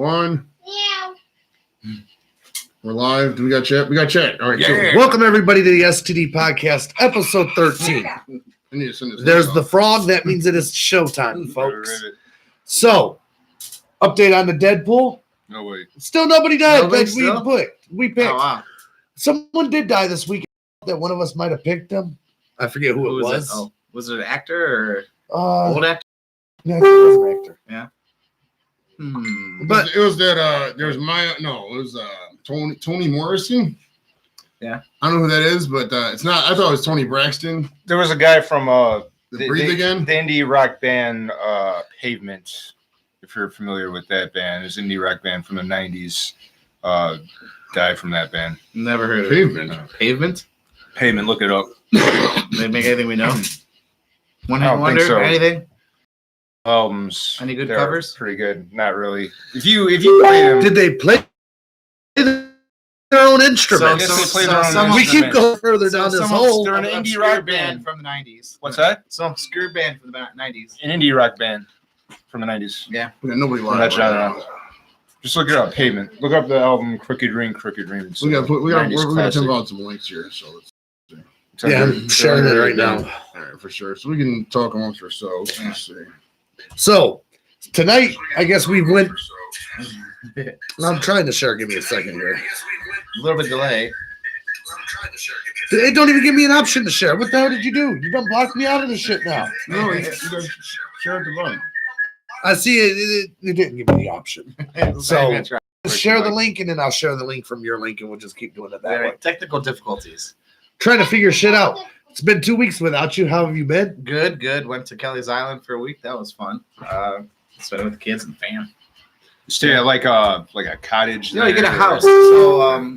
1. We're live. Do we got chat? We got chat. All right, Yeah. cool. Welcome everybody to the STD podcast, episode 13. I need to send this. There's the frog. That means it is showtime, folks. So, update on the Deadpool. No way. Still nobody died. Nobody Like still? we picked. Oh, wow. Someone did die this week. That one of us might have picked them. I forget who it was. Oh, was it an actor or old actor? Yeah, I think it was an actor. Yeah. But It was that. There's Maya. No, it was Tony Morrison. Yeah. I don't know who that is, but it's not. I thought it was Tony Braxton. There was a guy from The Breathe Again. the indie rock band Pavement. If you're familiar with that band, it's an indie rock band from the 90s. Died from that band. Never heard of Pavement. it. Pavement? Pavement, look it up. They make anything we know? One I Hit don't Wonder? think so. Anything? Albums. Any good they're covers? Pretty good. Not really. If you play them, did they play their own instruments? guess they play their own someone- we keep going further So down this someone hole. They're an Some indie obscure rock band band. from the 90s. What's that? Some obscure band from the 90s. An indie rock band from the 90s. Yeah. We got nobody From live. that Right genre. now. Just look it up. Pavement. Look up the album Crooked Dreams. We got 90s we're gonna classic. jump out some links here, so let's. Yeah, I'm sharing it right now. All right, for sure. So we can talk amongst ourselves. Let's see. So tonight, I guess we went. I'm trying to share. Give me a second here. A little bit delay. They don't even give me an option to share. What the hell did you do? You done blocked me out of this shit now. No, you guys share it the button. I see it. It didn't give me the option. So I'm gonna try. share the link, and then I'll share the link from your link, and we'll just keep doing it that way. Technical difficulties. Trying to figure shit out. It's been 2 weeks without you. How have you been? Good. Went to Kelly's Island for a week. That was fun. Spent it with the kids and fam. Stay at like a cottage. You get a there. house. So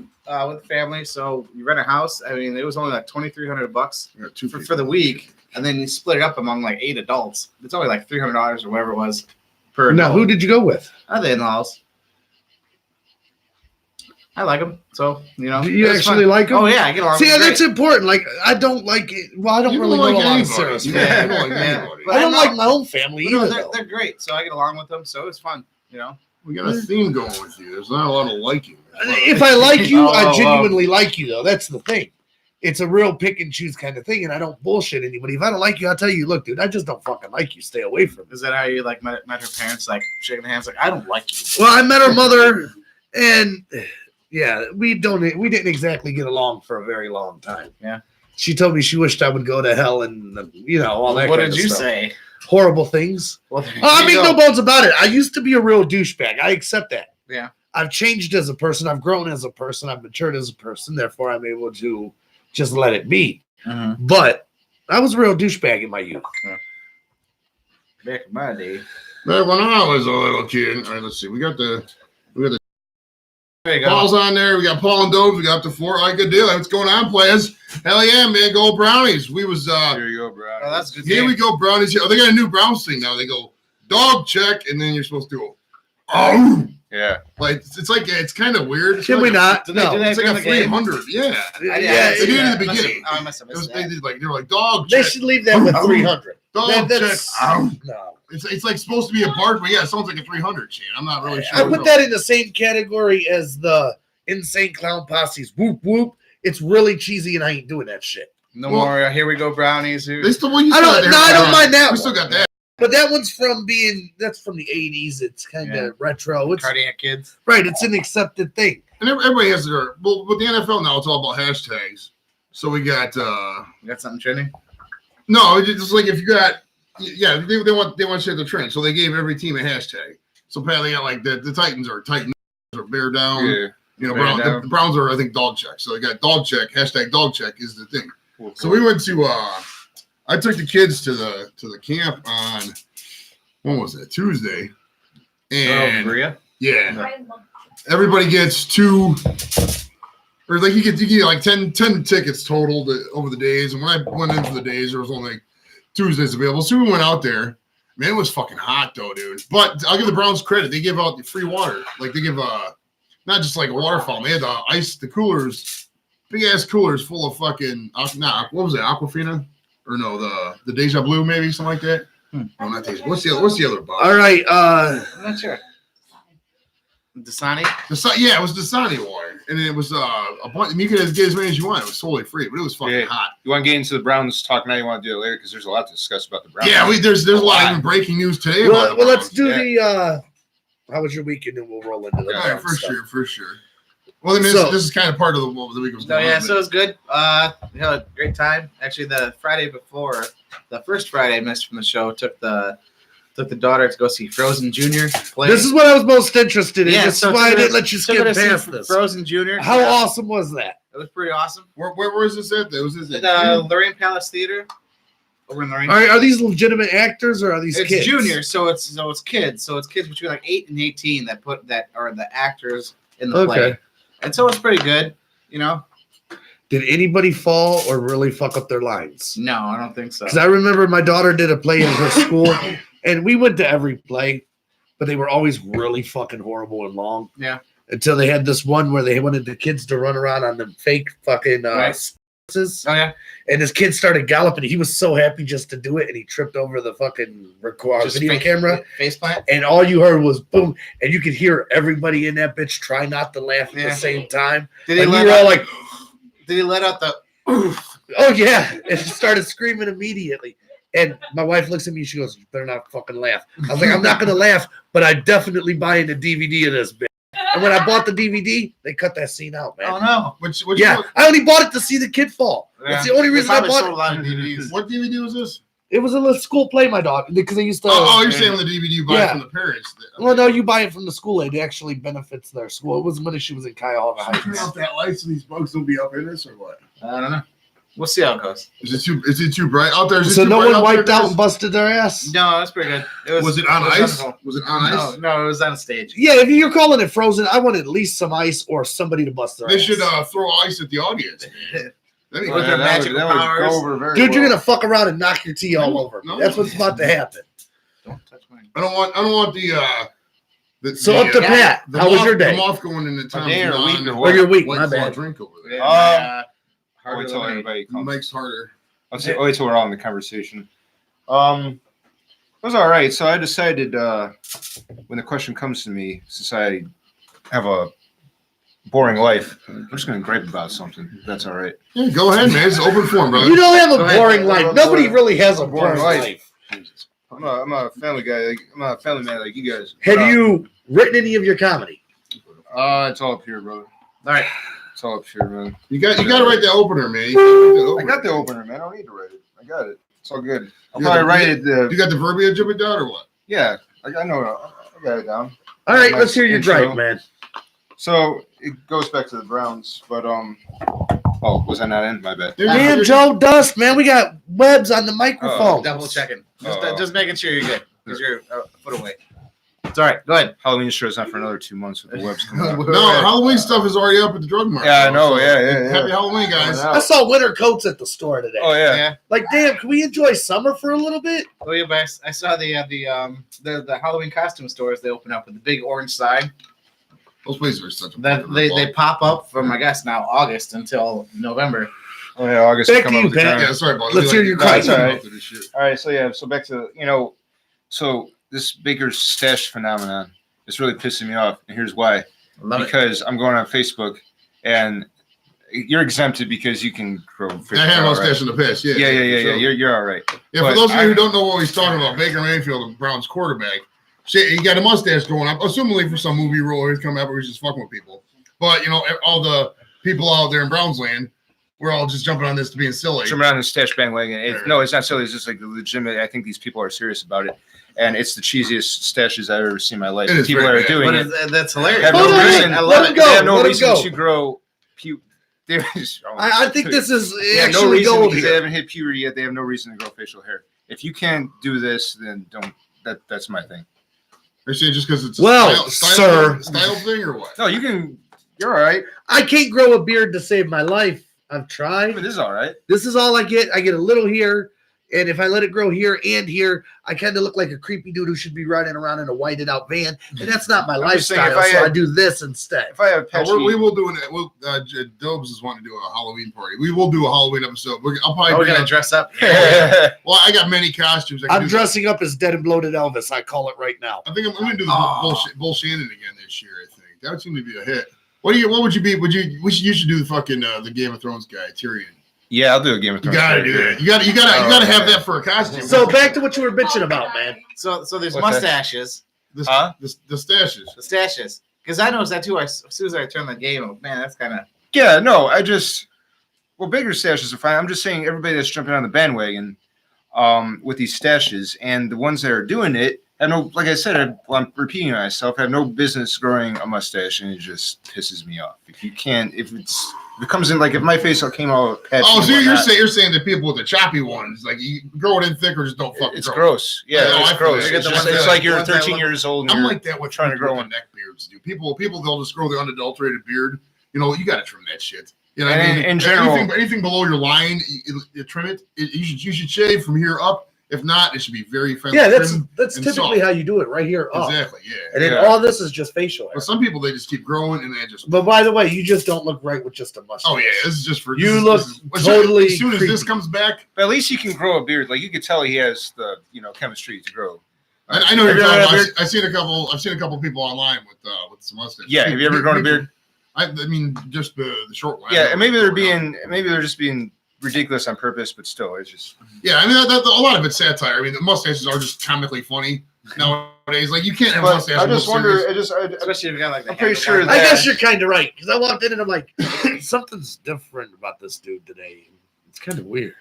with the family. So you rent a house. I mean, it was only like $2,300 We got two for the week, and then you split it up among like 8 adults. It's only like $300 or whatever it was per. Now, adult. who did you go with? The in-laws. I like them. So Do you actually like them? Oh yeah, I get along. See, with them that's important. Like, I don't like it. Well, I don't You really don't know like a lot of anybody. Sarah's Yeah, family. you don't like Yeah. anybody. But I don't know- like my own family But no, either. they're, though. they're great. So I get along with them. So it was fun. We got a theme going with you. There's not a lot of liking. If I like you, I Oh, genuinely like you, though. That's the thing. It's a real pick and choose kind of thing, and I don't bullshit anybody. If I don't like you, I'll tell you, look, dude, I just don't fucking like you. Stay away from me. Is that how you like met her parents? Like shaking hands, like I don't like you. Well, I met her mother, and yeah, we didn't exactly get along for a very long time. Yeah. She told me she wished I would go to hell, and all that. What kind did of you stuff. say? Horrible things. Well, I make no bones about it. I used to be a real douchebag. I accept that. Yeah. I've changed as a person. I've grown as a person. I've matured as a person. Therefore, I'm able to just let it be. But I was a real douchebag in my youth. Back in my day. Back when I was a little kid. All right, let's see. We got the There you go. Paul's on there. We got Paul and Dove. We got up to 4. All right, good deal. What's going on, players? Hell yeah, man. Go Brownies. We was Here you go, bro. Oh, that's good. here we go, Brownies. Oh, they got a new Browns thing now. They go dog check, and then you're supposed to go, oh, Yeah. like it's kind of weird. It's Can like we a- not? Do they No. do that It's like during a the game? 300. Yeah. Yeah, they did it in the I must beginning. have- I must have missed They that. did they were like dog They check. should leave that with 300. Dog that's- check. Ow. No. It's like supposed to be a bark, but yeah, it sounds like a 300 chain. I'm not really sure. I put that in the same category as the Insane Clown Posse's whoop whoop. It's really cheesy, and I ain't doing that shit. No Well- more. Here we go, brownies. They still, well, you I still don't. got No, I don't mind that. We still got that. But that one's that's from the 80s. It's kind of Yeah. retro. It's Cardiac kids. right. It's an accepted thing. And everybody has their. Well, with the NFL now, it's all about hashtags. So we got. You got something trending? No, it's just like if you got. Yeah, they want to share the trend. So they gave every team a hashtag. So apparently, got like the Titans are Titans or Bear Down. Yeah. The Browns are, I think, dog check. So they got dog check. Hashtag dog check is the thing. Cool. So we went to. I took the kids to the camp on. When was it? Tuesday. And Maria. yeah, everybody gets 2. Or like you get like 10 tickets total over the days. And when I went in for the days, there was only like Tuesdays available. So we went out there. Man, it was fucking hot though, dude. But I'll give the Browns credit. They give out free water. Like they give not just like a waterfall. They had the coolers, big ass coolers full of fucking what was it, Aquafina? Or no, the Deja Blue, maybe something like that. No, not Deja. What's the other box? All right. I'm not sure. Dasani? Yeah, it was Dasani water, and it was a bunch. You could get as many as you want. It was totally free, but it was fucking hot. You want to get into the Browns talk now? You want to do it later because there's a lot to discuss about the Browns. Yeah, there's a lot of even breaking news today. Well, about the let's Browns. do the. How was your weekend? And we'll roll into the. Yeah, Browns for stuff. sure. Well, I mean, So- this is kind of part of the week was going on. So it was good. We had a great time. Actually, the Friday before, the first Friday I missed from the show, took the daughter to go see Frozen Junior play. This is what I was most interested in. Yeah, That's so why I took didn't her- let you took skip her to see past this. Frozen Junior. How awesome was that? It was pretty awesome. Where is this at? Was this At at? Lorraine Palace Theater. Over in Lorraine. Are these legitimate actors or are these It's kids? junior, so it's kids. So it's kids between like 8 and 18 that are the actors in the play. Okay. And so it's pretty good, you know. Did anybody fall or really fuck up their lines? No, I don't think so. Because I remember my daughter did a play in her school, and we went to every play, but they were always really fucking horrible and long. Yeah. Until they had this one where they wanted the kids to run around on the fake fucking Right. horses, Oh yeah. and this kid started galloping. He was so happy just to do it, and he tripped over the fucking video camera, Face plant. and all you heard was boom, and you could hear everybody in that bitch try not to laugh at Yeah. the same time. Did And he we let were all out, like, Did he let out the? oh yeah, and she started screaming immediately. And my wife looks at me, she goes, "You better not fucking laugh." I was like, "I'm not gonna laugh, but I definitely buying the DVD of this bitch." And when I bought the DVD, they cut that scene out, man. Oh no. Which Yeah, I only bought it to see the kid fall. That's the only They reason I probably sold a bought lot of DVDs. What DVD was this? it. It was a little school play, my dog, because they used to. You're saying on the DVD you buy Yeah. from the parents. Well, no, you buy it from the school. It actually benefits their school. It was when she was in Cuyahoga Turn Heights. off that light so these bugs will be up in this or what? I don't know. We'll see how it goes. Is it too bright out there? Is it So too no bright one wiped there, out guys? and busted their ass. No, that's pretty good. Was it on ice? wonderful. Was it on ice? No, it was on a stage. Yeah, if you're calling it frozen, I want at least some ice or somebody to bust their They ass. should throw ice at the audience. That'd be With good. their magical powers. go over very Dude, you're well. gonna fuck around and knock your tea all over. No. That's what's about to happen. Don't touch mine. I don't want the So up to Pat. the How was moth- your day? The moth going into town. day or a week or Or what? your week? White My Claw bad. drink over there. Yeah, I'll wait till everybody comes. Mike's harder. I'll wait till we're all in the conversation. It was all right. So I decided when the question comes to me, since I have a boring life, I'm just going to gripe about something. If that's all right. Yeah, go ahead, man. It's open form, brother. You don't have Go a ahead. boring life. Nobody really has a boring Boring life. I'm a family guy. I'm a family man like you guys. Have you written any of your comedy? It's all up here, brother. All right. It's all up here, man. You got to write the opener, man. You I got the opener, man. I don't need to write it. I got it. It's all good. I'll You probably got write it. You got the verbiage of it down or what? Yeah, I know. I got it down. All right, My let's hear your intro. gripe, man. So it goes back to the Browns, but oh, was I not in? My bad. Yeah, Damn, you're- Joe Dust, man. We got webs on the microphone. Double checking. Oh. Just making sure you're good because you're a foot away. It's all right. Go ahead. Halloween show's not for another 2 months with the webs coming out. No, Halloween stuff is already up at the drug market. Yeah, I know. So, Yeah. Happy Halloween, guys. I saw winter coats at the store today. Oh yeah. Like, damn, can we enjoy summer for a little bit? Oh yeah, but I saw the Halloween costume stores. They open up with the big orange sign. Those places are such a That fucking they rip-off. pop up from I guess now August until November. Oh yeah. August Back come to up you, with the Pat. Yeah, time. sorry about Let's hear your gripe. Sorry All about this shit. All right. So yeah. So back to so this Baker's stash phenomenon is really pissing me off, and here's why. Love it. Because I'm going on Facebook, and you're exempted because you can grow fish. I had all no right. stash in the past. Yeah, Yeah. You're all right. Yeah, But for those of you I- who don't know what he's talking about, Baker Mayfield, the Browns quarterback, shit, he got a mustache going up, assumably for some movie role he's coming out where he's just fucking with people. But, you know, all the people out there in Browns land, we're all just jumping on this to being silly. Jumping on the stash bandwagon. No, it's not silly. It's just like legitimate. I think these people are serious about it, and it's the cheesiest stashes I've ever seen in my life. It is People that very are bad. doing But it that's hilarious. have Hold no on, reason. I let love him it. go. They have no let him reason go. to grow. I think this is They have no actually reason gold because they here. haven't hit puberty yet. They have no reason to grow facial hair. If you can't do this, then don't. That's my thing. Are you saying just because it's a Well, sir. style thing or what? No, you can. You're all right. I can't grow a beard to save my life. I've I tried. mean, this is all right. This is all I get. I get a little here. And if I let it grow here and here, I kind of look like a creepy dude who should be riding around in a whited out van. And that's not my I'm just saying, lifestyle. So I do this instead. If I have patchy, we will do it. Dobes is wanting to do a Halloween party. We will do a Halloween episode. I'll probably We're bring gonna up. dress up. Well, I got many costumes. I can I'm do. dressing up as dead and bloated Elvis. I call it right now. I think I'm going to do the Bull Shannon again this year. I think that would seem to be a hit. What would you be? You should do the fucking the Game of Thrones guy, Tyrion. yeah, I'll do a Game of You Thrones. gotta do that. You gotta have that for a costume. So back to what you were bitching about, man. So there's What's that? mustaches. the stashes. The stashes. Because I noticed that too. As soon as I turned the game, I'm like, man, that's kind of. Yeah, no, bigger stashes are fine. I'm just saying everybody that's jumping on the bandwagon with these stashes and the ones that are doing it, have no, like I said, I'm repeating myself, have no business growing a mustache, and it just pisses me off. If it comes in, like if my face came out patchy. Oh, so and you're whatnot, saying the people with the choppy ones, like you grow it in thick or just don't fucking. it's grow. gross. Yeah, I know, it's I feel gross. that. It's, The just, ones it's that- like you're the ones that 13 look- years old. And I'm you're like that with trying to grow one one. neck beards, dude. People they'll just grow the unadulterated beard. You know, you got to trim that shit. You know, what I And mean, in general- anything below your line, you trim it. You should shave from here up. If not, it should be very friendly. Yeah, that's trim that's and typically soft. how you do it right here up. Exactly. Yeah. And then Yeah. all this is just facial hair. But some people they just keep growing and they just. But by the way, you just don't look right with just a mustache. Oh yeah, this is just for. You this is- look this is- totally As soon as this creepy. comes back, But at least he can grow a beard. Like you could tell he has the chemistry to grow. I know Have you're you ever talking had a about. beard? I've seen a couple people online with some mustaches. Yeah, have you ever grown a beard? I mean, just the short one. Yeah, and maybe they're just being ridiculous on purpose, but still, it's just. Yeah, I mean, a lot of it's satire. I mean, the mustaches are just comically funny nowadays. Like, you can't have a But mustache. I and just look wonder. serious. Especially if you got like. The I'm pretty handlebar. sure I that- guess you're kind of right because I walked in and I'm like, something's different about this dude today. It's kind of weird.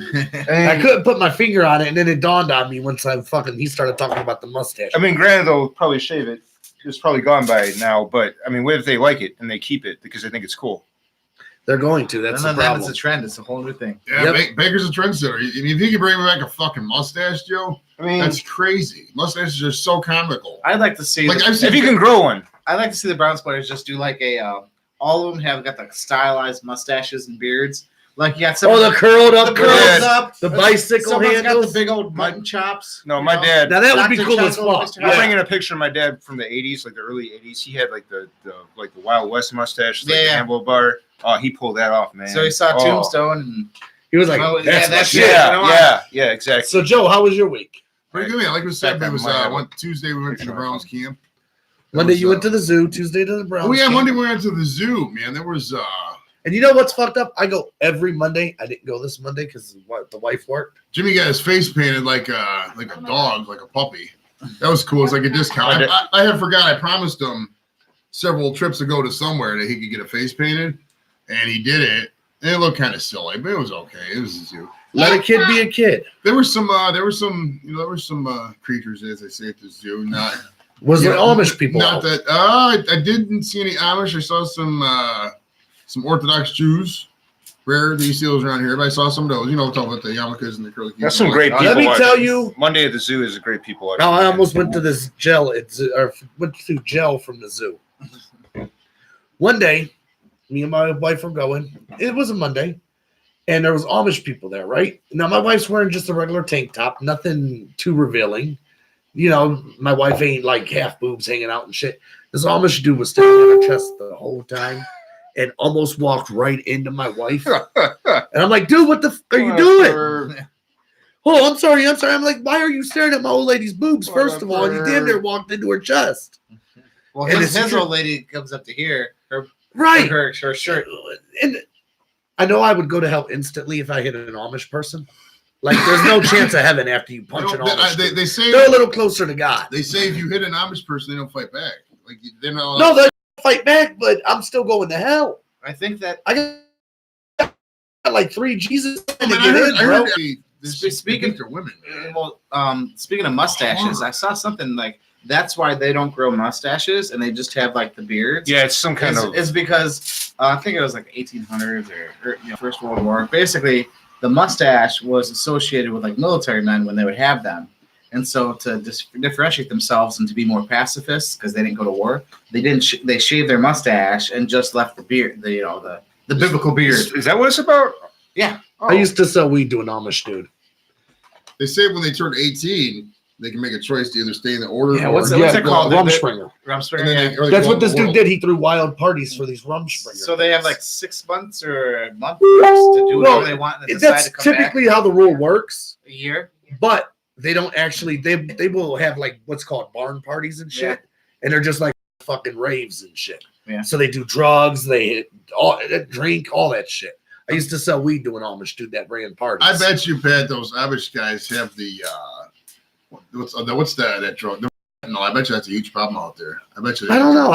I couldn't put my finger on it, and then it dawned on me once he started talking about the mustache. I mean, granted, they'll probably shave it. It's probably gone by now, but I mean, what if they like it and they keep it because they think it's cool? They're going to. That's the And then problem. it's a trend. It's a whole new thing. Yeah, Yep. Baker's a trendsetter. I mean, if he can bring back a fucking mustache, Joe, I mean, that's crazy. Mustaches are so comical. I'd like to see. Like, I've seen if you can grow one, I'd like to see the Browns players just do like a. All of them have got the stylized mustaches and beards. Like you got some. Oh, the curled up, the curls. curls up. The bicycle Someone's handles. got the big old mutton chops. no, you my know? dad. Now that would be Dr. cool as Chuckle, fuck. Mr. I'm Yeah. bringing a picture of my dad from the '80s, like the early '80s. He had like the Wild West mustache, like Yeah. the handlebar. Oh, he pulled that off, man. So he saw Oh. Tombstone and He was like, Oh, yeah, that's my that's shit. it. You know what? Yeah, exactly. So, Joe, how was your week? Pretty good, man. Like we said, Back it was on my- Tuesday we went to the Browns camp. Monday you went to the zoo. Tuesday to the Browns. Oh yeah, camp. Monday we went to the zoo, man. There was And you know what's fucked up? I go every Monday. I didn't go this Monday because the wife worked. Jimmy got his face painted like a dog, like a puppy. That was cool. It's like a discount. I had forgot. I promised him several trips ago to somewhere that he could get a face painted, and he did it. And it looked kind of silly, but it was okay. It was a zoo. Let a kid be a kid. There were some creatures, as they say at the zoo. Not Was you there know, Amish people? Not out? that. I didn't see any Amish. I saw some Orthodox Jews. Rare that you see those around here, but I saw some of those. You know, talking about the yarmulkes and the curly. That's some great people. Let me watching. tell you. Monday at the zoo is a great people. Now watching, I man. almost went to this went to gel from the zoo. One day, me and my wife were going. It was a Monday, and there was Amish people there, right? Now my wife's wearing just a regular tank top, nothing too revealing. You know, my wife ain't like half boobs hanging out and shit. This Amish dude was standing on her chest the whole time and almost walked right into my wife. And I'm like, dude, what the are you doing? Oh, I'm sorry. I'm like, why are you staring at my old lady's boobs, first of all? And you damn near walked into her chest. well, And his it's- old lady comes up to here. Right. Her shirt. And I know I would go to hell instantly if I hit an Amish person. Like, there's no chance of heaven after you punch an Amish. They They, say They're a little closer to God. they say if you hit an Amish person, they don't fight back. Like they're not. No, they fight back, but I'm still going to hell. I think that. I got like 3 Jesus to I get heard, in, I bro. heard Speaking- they're women. Man. Well, speaking of mustaches, I saw something like that's why they don't grow mustaches and they just have like the beards. Yeah, it's some kind of. Is because I think it was like 1800s or First World War. Basically, the mustache was associated with like military men when they would have them, and so to differentiate themselves and to be more pacifists because they didn't go to war, they didn't. They shaved their mustache and just left the beard. The biblical beard. Is that what it's about? Yeah. Oh. I used to sell weed to an Amish dude. they say when they turn 18, they can make a choice to either stay in the order. Yeah, or what's it called? Rumspringa. Rumspringa. and then Yeah. they- or they That's go what this in the dude world. did. He threw wild parties for these Rumspringa. So they have like 6 months or a month to do whatever they want and decide That's to come typically back how the rule works, a year. but they don't actually. They will have like what's called barn parties and shit, and they're just like fucking raves and shit. Yeah. So they do drugs, they drink, all that shit. I used to sell weed to an Amish dude that ran parties. I bet you, Pat, those Amish guys have the what's that drug? No, I bet you that's a huge problem out there. I bet you. I don't know.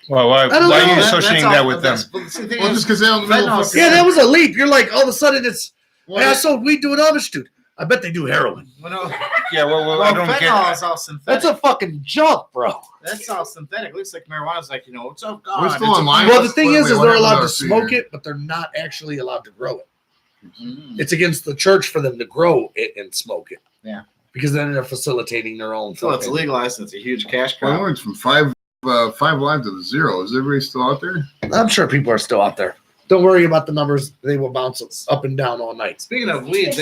Well, why don't are know. you associating that with them? Well, just because they don't know. Yeah, that was a leap. You're like, all of a sudden it's, Well, hey, I sold weed to an Amish dude. I bet they do heroin. Yeah, well, I don't fentanyl get. is all synthetic. That's a fucking jump, bro. That's all synthetic. Looks like marijuana's like, it's all gone. We're still online. Well, the thing is Wait, what they're happened allowed our to smoke feeder? it, but they're not actually allowed to grow it. Mm. It's against the church for them to grow it and smoke it. Yeah. Because then they're facilitating their own. So it's fucking- legalized. It's a huge cash Well, I crop. went from five live to 0. Is everybody still out there? I'm sure people are still out there. Don't worry about the numbers. They will bounce us up and down all night. Speaking of weed,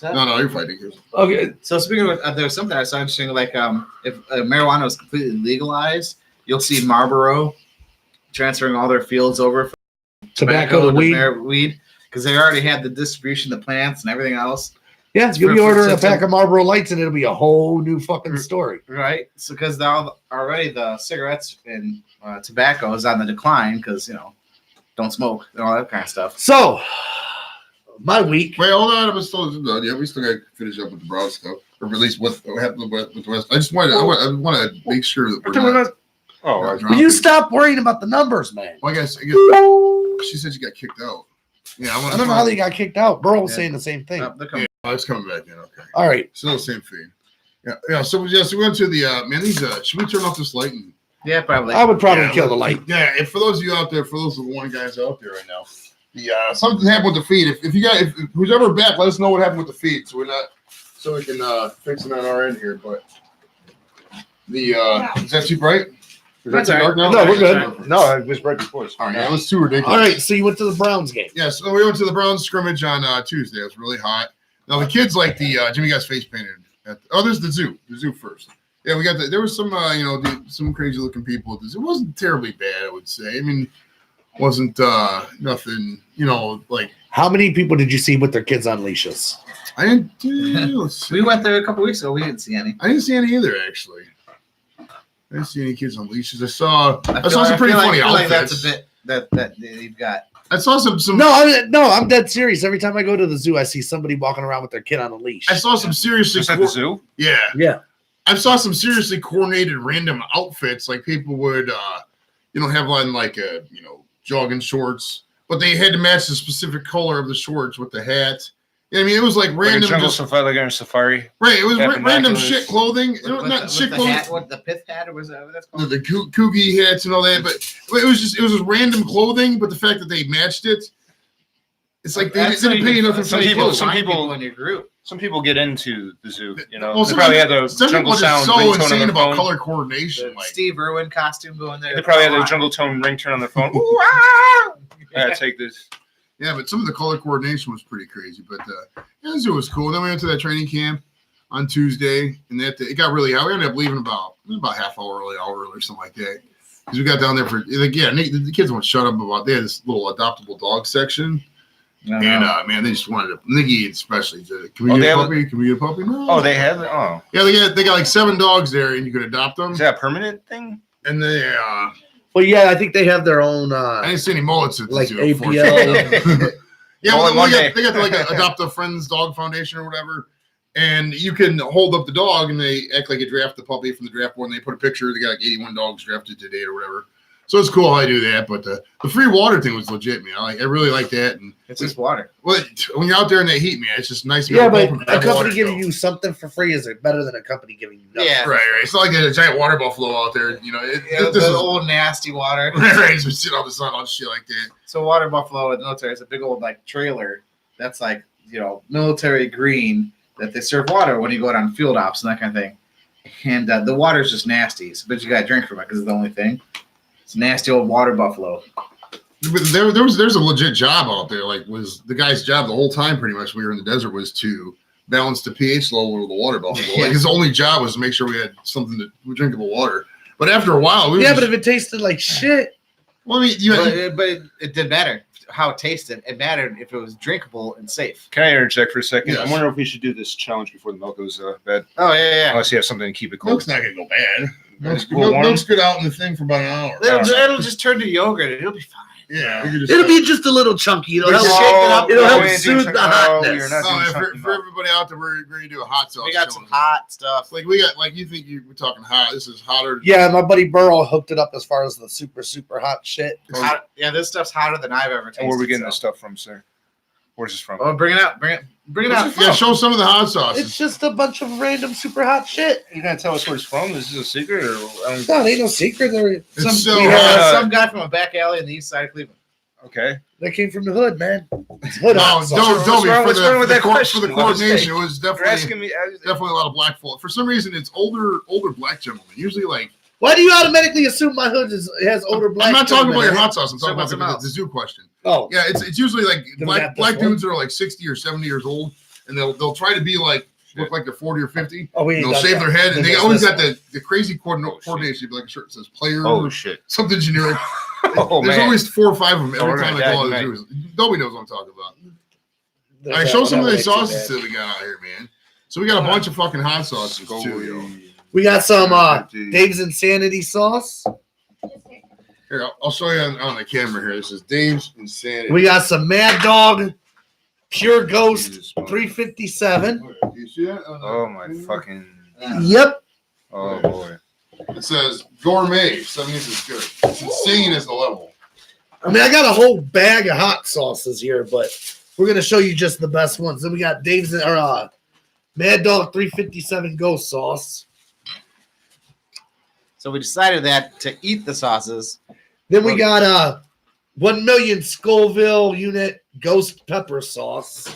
No, you're fighting. Okay. so speaking of, there was something I saw interesting. Like, if marijuana was completely legalized, you'll see Marlboro transferring all their fields over from Tobacco to weed. weed because they already had the distribution, the plants, and everything else. Yeah, you'll be for- ordering a so- pack of Marlboro Lights and it'll be a whole new fucking story. Right. So because already the cigarettes and tobacco is on the decline because don't smoke and all that kind of stuff. So, my week. Wait, hold on. I'm still done. Yeah, we still got to finish up with the brown stuff, or at least what happened with the rest. I just wanted. I want to make sure that we're not. Oh, not I- Will dropping. you stop worrying about the numbers, man? Well, I guess she said you got kicked out. Yeah, I don't know how they got kicked out. Burl was saying the same thing. They're coming. Oh, it's coming back in. Okay, All right. still the same feed. Yeah. So we went to the man. These should we turn off this light? And, Yeah, probably. I would probably Yeah, kill the light. yeah. And for those of you out there, for those of the one guys out there right now, the something happened with the feed. If you got if who's ever back, let us know what happened with the feed, so we can fix it on our end here. But the is that too bright? Is that That's too all dark right. now? No, we're good. No, it was right before. All right, that was too ridiculous. All right. So you went to the Browns game. Yeah, so we went to the Browns scrimmage on Tuesday. It was really hot. Now the kids like the Jimmy got his face painted. There's the zoo first. Yeah, we got there was some some crazy looking people at the zoo. It wasn't terribly bad, I would say. I mean, wasn't nothing, like How many people did you see with their kids on leashes? I didn't. Let's see. We went there a couple weeks ago. We didn't see any. I didn't see any either, actually. I didn't see any kids on leashes. I saw I some pretty funny I feel like outfits. that's a bit that you've got. I saw some. No, I'm dead serious. Every time I go to the zoo, I see somebody walking around with their kid on a leash. I saw some seriously. Just at the zoo? Yeah. Yeah. I saw some seriously coordinated random outfits, like people would, have on like jogging shorts, but they had to match the specific color of the shorts with the hat. I mean, it was like Like a random, jungle safari, like on a safari. right? It was Have random binoculars. shit clothing, With not shit the clothing. hat, what the pith hat, or was that what that's called? The kooky hats and all that, but it was just random clothing. But the fact that they matched it, it's like they That's so didn't you pay can- enough for some any people- clothes. some Find people- in your group. Some people get into the zoo, Well, They some probably people- had the some jungle people are just sound so ringtone on insane their about phone. color coordination. The Like, Steve Irwin costume going there. They probably had Come the on. jungle tone ringtone on their phone. Ooh, ah! Take this. yeah, but some of the color coordination was pretty crazy. But the zoo was cool. Then we went to that training camp on Tuesday, and it got really hot. We ended up leaving about half hour early or something like that. Because we got down there for the kids won't shut up about. They had this little adoptable dog section, No, and no. man, they just wanted to. Nikki especially said, "Can we Oh, get they a have- puppy? Can we get a puppy?" No. Oh, they have it? Oh. Yeah, they got like 7 dogs there, and you could adopt them. Is that a permanent thing? And they Well, yeah, I think they have their own. I didn't see any mullets at the Like zoo. APL. unfortunately. Yeah, Only well, one they day. got like a Adopt a Friends Dog Foundation or whatever, and you can hold up the dog and they act like you draft the puppy from the draft board and they put a picture. They got like 81 dogs drafted to date or whatever. So it's cool how I do that. But the free water thing was legit, man. I really like that. And It's just water. well, when you're out there in that heat, man, it's just nice. To be Yeah, able to but open a that water company giving though. you something for free is better than a company giving you nothing. Yeah. Right. It's not like a giant water buffalo out there. Yeah, This the is old nasty water. right. It's been sitting on the sun on shit like that. So water buffalo in the military is a big old trailer that's military green that they serve water when you go out on field ops and that kind of thing. And the water's just nasty, but you got to drink from it because it's the only thing. It's nasty old water buffalo. But there's a legit job out there. Like, was the guy's job the whole time pretty much we were in the desert was to balance the pH level of the water bottle. Like his only job was to make sure we had something to drinkable water. But after a while, we but if it tasted like shit. Well, I mean, but it didn't matter how it tasted. It mattered if it was drinkable and safe. Can I interject for a second? Yes. I wonder if we should do this challenge before the milk goes bad. Oh yeah. Unless you have something to keep it cold. milk's not gonna go bad. It's a little warm. Milk's good out in the thing for about an hour. It'll just turn to yogurt and it'll be fine. Yeah, It'll be just a little chunky. It'll We help just shake it up. It'll help Oh, soothe the you're hotness. not doing for something everybody out there, we're going to do a hot sauce. We got some challenge. hot stuff. Like we got, like you think we're talking hot. This is hotter. Yeah, my buddy Burrow hooked it up as far as the super, super hot shit. Hot, yeah, this stuff's hotter than I've ever tasted. And where are we getting so. this stuff from, sir? Where's this from? Oh, bring it out. Bring it out. Yeah, show some of the hot sauces. It's just a bunch of random super hot shit. You gonna tell us where it's from? Is this a secret, or No, it ain't no secret. It's so We hot. had some guy from a back alley in the east side of Cleveland. okay? They came from the hood, man. It's hood No, hot sauce. don't What's wrong with that for question? the coordination. It was You're definitely asking me. definitely a lot of black folk. For some reason, it's older black gentlemen. Usually, like Why do you automatically assume my hood has older black? I'm not talking about gentlemen your in it? hot sauce. I'm talking what's about the the zoo question. Oh, Yeah, it's usually like Then we got this black one. dudes that are like 60 or 70 years old, and they'll try to be like look like they're 40 or 50. oh, we And ain't they'll got shave that. their head, and Then they there's always this got one. the crazy shit. coordination. Like a shirt that says player Oh or shit! something generic. Oh There's man! always 4 or 5 of them Oh, every we're time gonna I die go out tonight. to the zoo. Nobody knows what I'm talking about. There's I that show one. some of That the one ain't too sauces bad. that we got out here, man. So we got a bunch of fucking hot sauces Go too. Yo. We got some Dude. Dave's Insanity sauce. Here, I'll show you on the camera here. This is Dave's Insanity. We got some Mad Dog Pure Ghost Jesus, 357. You see that? Oh my fucking! Yep. Oh boy! It says gourmet, so that means it's good. It's insane as the level. I mean, I got a whole bag of hot sauces here, but we're gonna show you just the best ones. Then we got Dave's Mad Dog 357 Ghost sauce. So we decided that to eat the sauces. Then we got 1 million Scoville unit Ghost pepper sauce.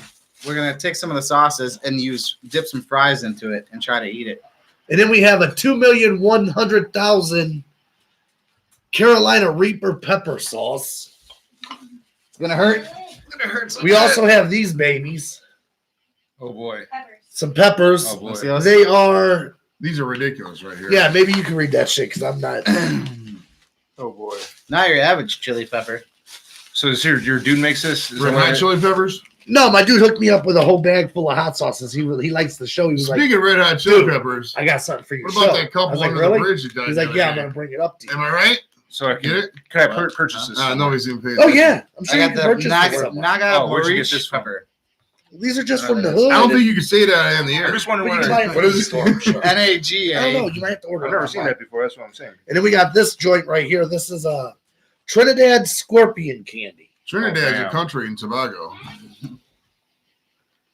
We're gonna take some of the sauces and dip some fries into it and try to eat it. And then we have a 2,100,000 Carolina Reaper pepper sauce. It's gonna hurt. We also have these babies, Oh boy! some peppers. Oh boy! Let's see those. They are, These are ridiculous right here. yeah, maybe you can read that shit because I'm not. Oh boy! Not your average chili pepper. So is your dude makes this? Is Red that hot what- chili peppers. No, my dude hooked me up with a whole bag full of hot sauces. He likes the show. He was like, Speaking of red hot chili Dude, peppers, I got something for your what about show. that I couple was like, under really? the bridge you died? He's the like, other yeah, I'm day? gonna bring it up to you. Am I right? So I Get can it? can I purchase this? Nobody's even paying Oh attention. yeah, I'm I sure you got can the purchase Naga, this somewhere. Naga Oh, where'd you get Borish this from? pepper. These are just from the hood. I don't think you can say that in the I'm air. just wondering We what. can buy it I've from What is the it? store, I'm sure. NAGA. I don't know. You might have to order. never it seen online. that before. That's what I'm saying. And then we got this joint right here. This is a Trinidad Scorpion candy. Trinidad's Oh, a damn. country in Tobago.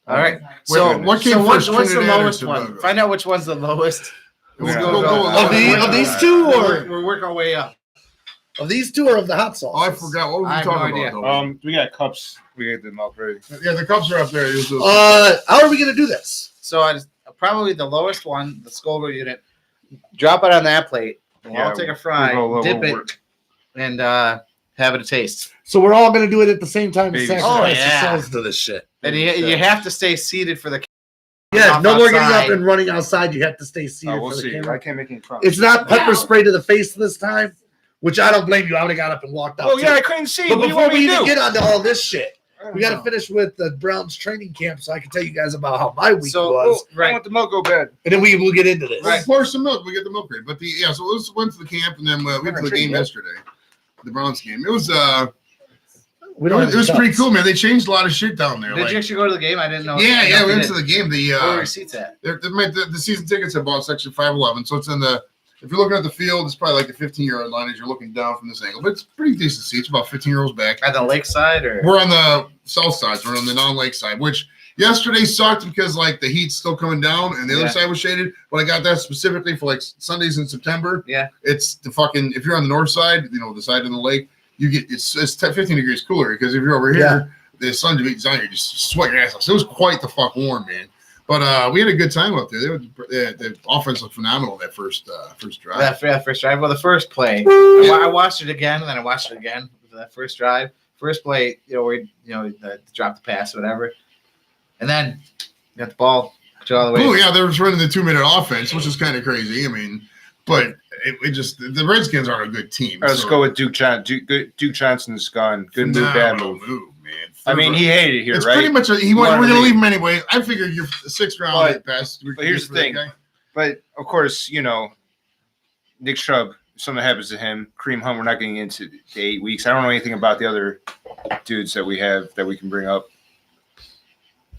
All right. Wait, So, what came so first, what's the Trinidad or lowest one? Tobago? Find out which one's the lowest. We'll Yeah. go Of these two, or We're working our way up. of these two, or of the hot sauce? Oh, I forgot. What were we I have no talking idea. about? Though? We got cups. We got the milk ready. Yeah, the cups are up there. How are we gonna do this? So probably the lowest one, the Scoville unit. Drop it on that plate. We'll Yeah, all take a fry, we'll dip it, work. and have it a taste. So we're all gonna do it at the same time to Baby. sacrifice Oh, yeah. ourselves to this shit. And you have to stay seated for the. Yeah, Off no more getting outside. up and running outside. You have to stay seated We'll for the see. I camera. can't make any promises. It's not pepper spray to the face this time, which I don't blame you. I would have got up and walked out. Oh yeah, I too. couldn't see. But What do you before want we me to even do? get onto all this shit, I don't we got to know. finish with the Browns training camp, so I can tell you guys about how my week So, was, I don't want the milk go bad. and then we will get into this. Let's pour some milk. We get the milk ready. But so we went to the camp and then we went to the game yesterday, the Browns game. It was We don't. it was pretty cool, man. They changed a lot of shit down there. Did like- you actually go to the game? I didn't know. yeah, we went did. to the game. Where were your seats at? The season tickets are bought section 511, so it's in the. If you're looking at the field, it's probably like the 15-yard line as you're looking down from this angle. But it's pretty decent seats, about 15 rows back. At the lakeside, or We're on the south side, so we're on the non-lake side, which yesterday sucked because like the heat's still coming down and the Yeah. other side was shaded. But I got that specifically for like Sundays in September. Yeah. It's the fucking if you're on the north side, the side of the lake, you get it's 15 degrees cooler because if you're over here, the sun beats on you, just sweat your ass off. So it was quite the fuck warm, man. But we had a good time up there. The offense looked phenomenal that first drive. that first drive? Well, the first play. I watched it again, and then I watched it again. for that first drive, first play, drop the pass or whatever, and then got the ball all the way. Oh yeah, they were running the 2-minute offense, which is kind of crazy. I mean, but it just the Redskins aren't a good team. All right, let's go with Duke Johnson. Duke Johnson's gone. Good move, bad move. Man. I mean, he hated it here, it's right? pretty much we're going to leave him anyway. I figured you're 6th round at best. But here's the thing. But of course, Nick Chubb. If something happens to him, Kareem Hunt. We're not getting into the 8 weeks. I don't know anything about the other dudes that we have that we can bring up.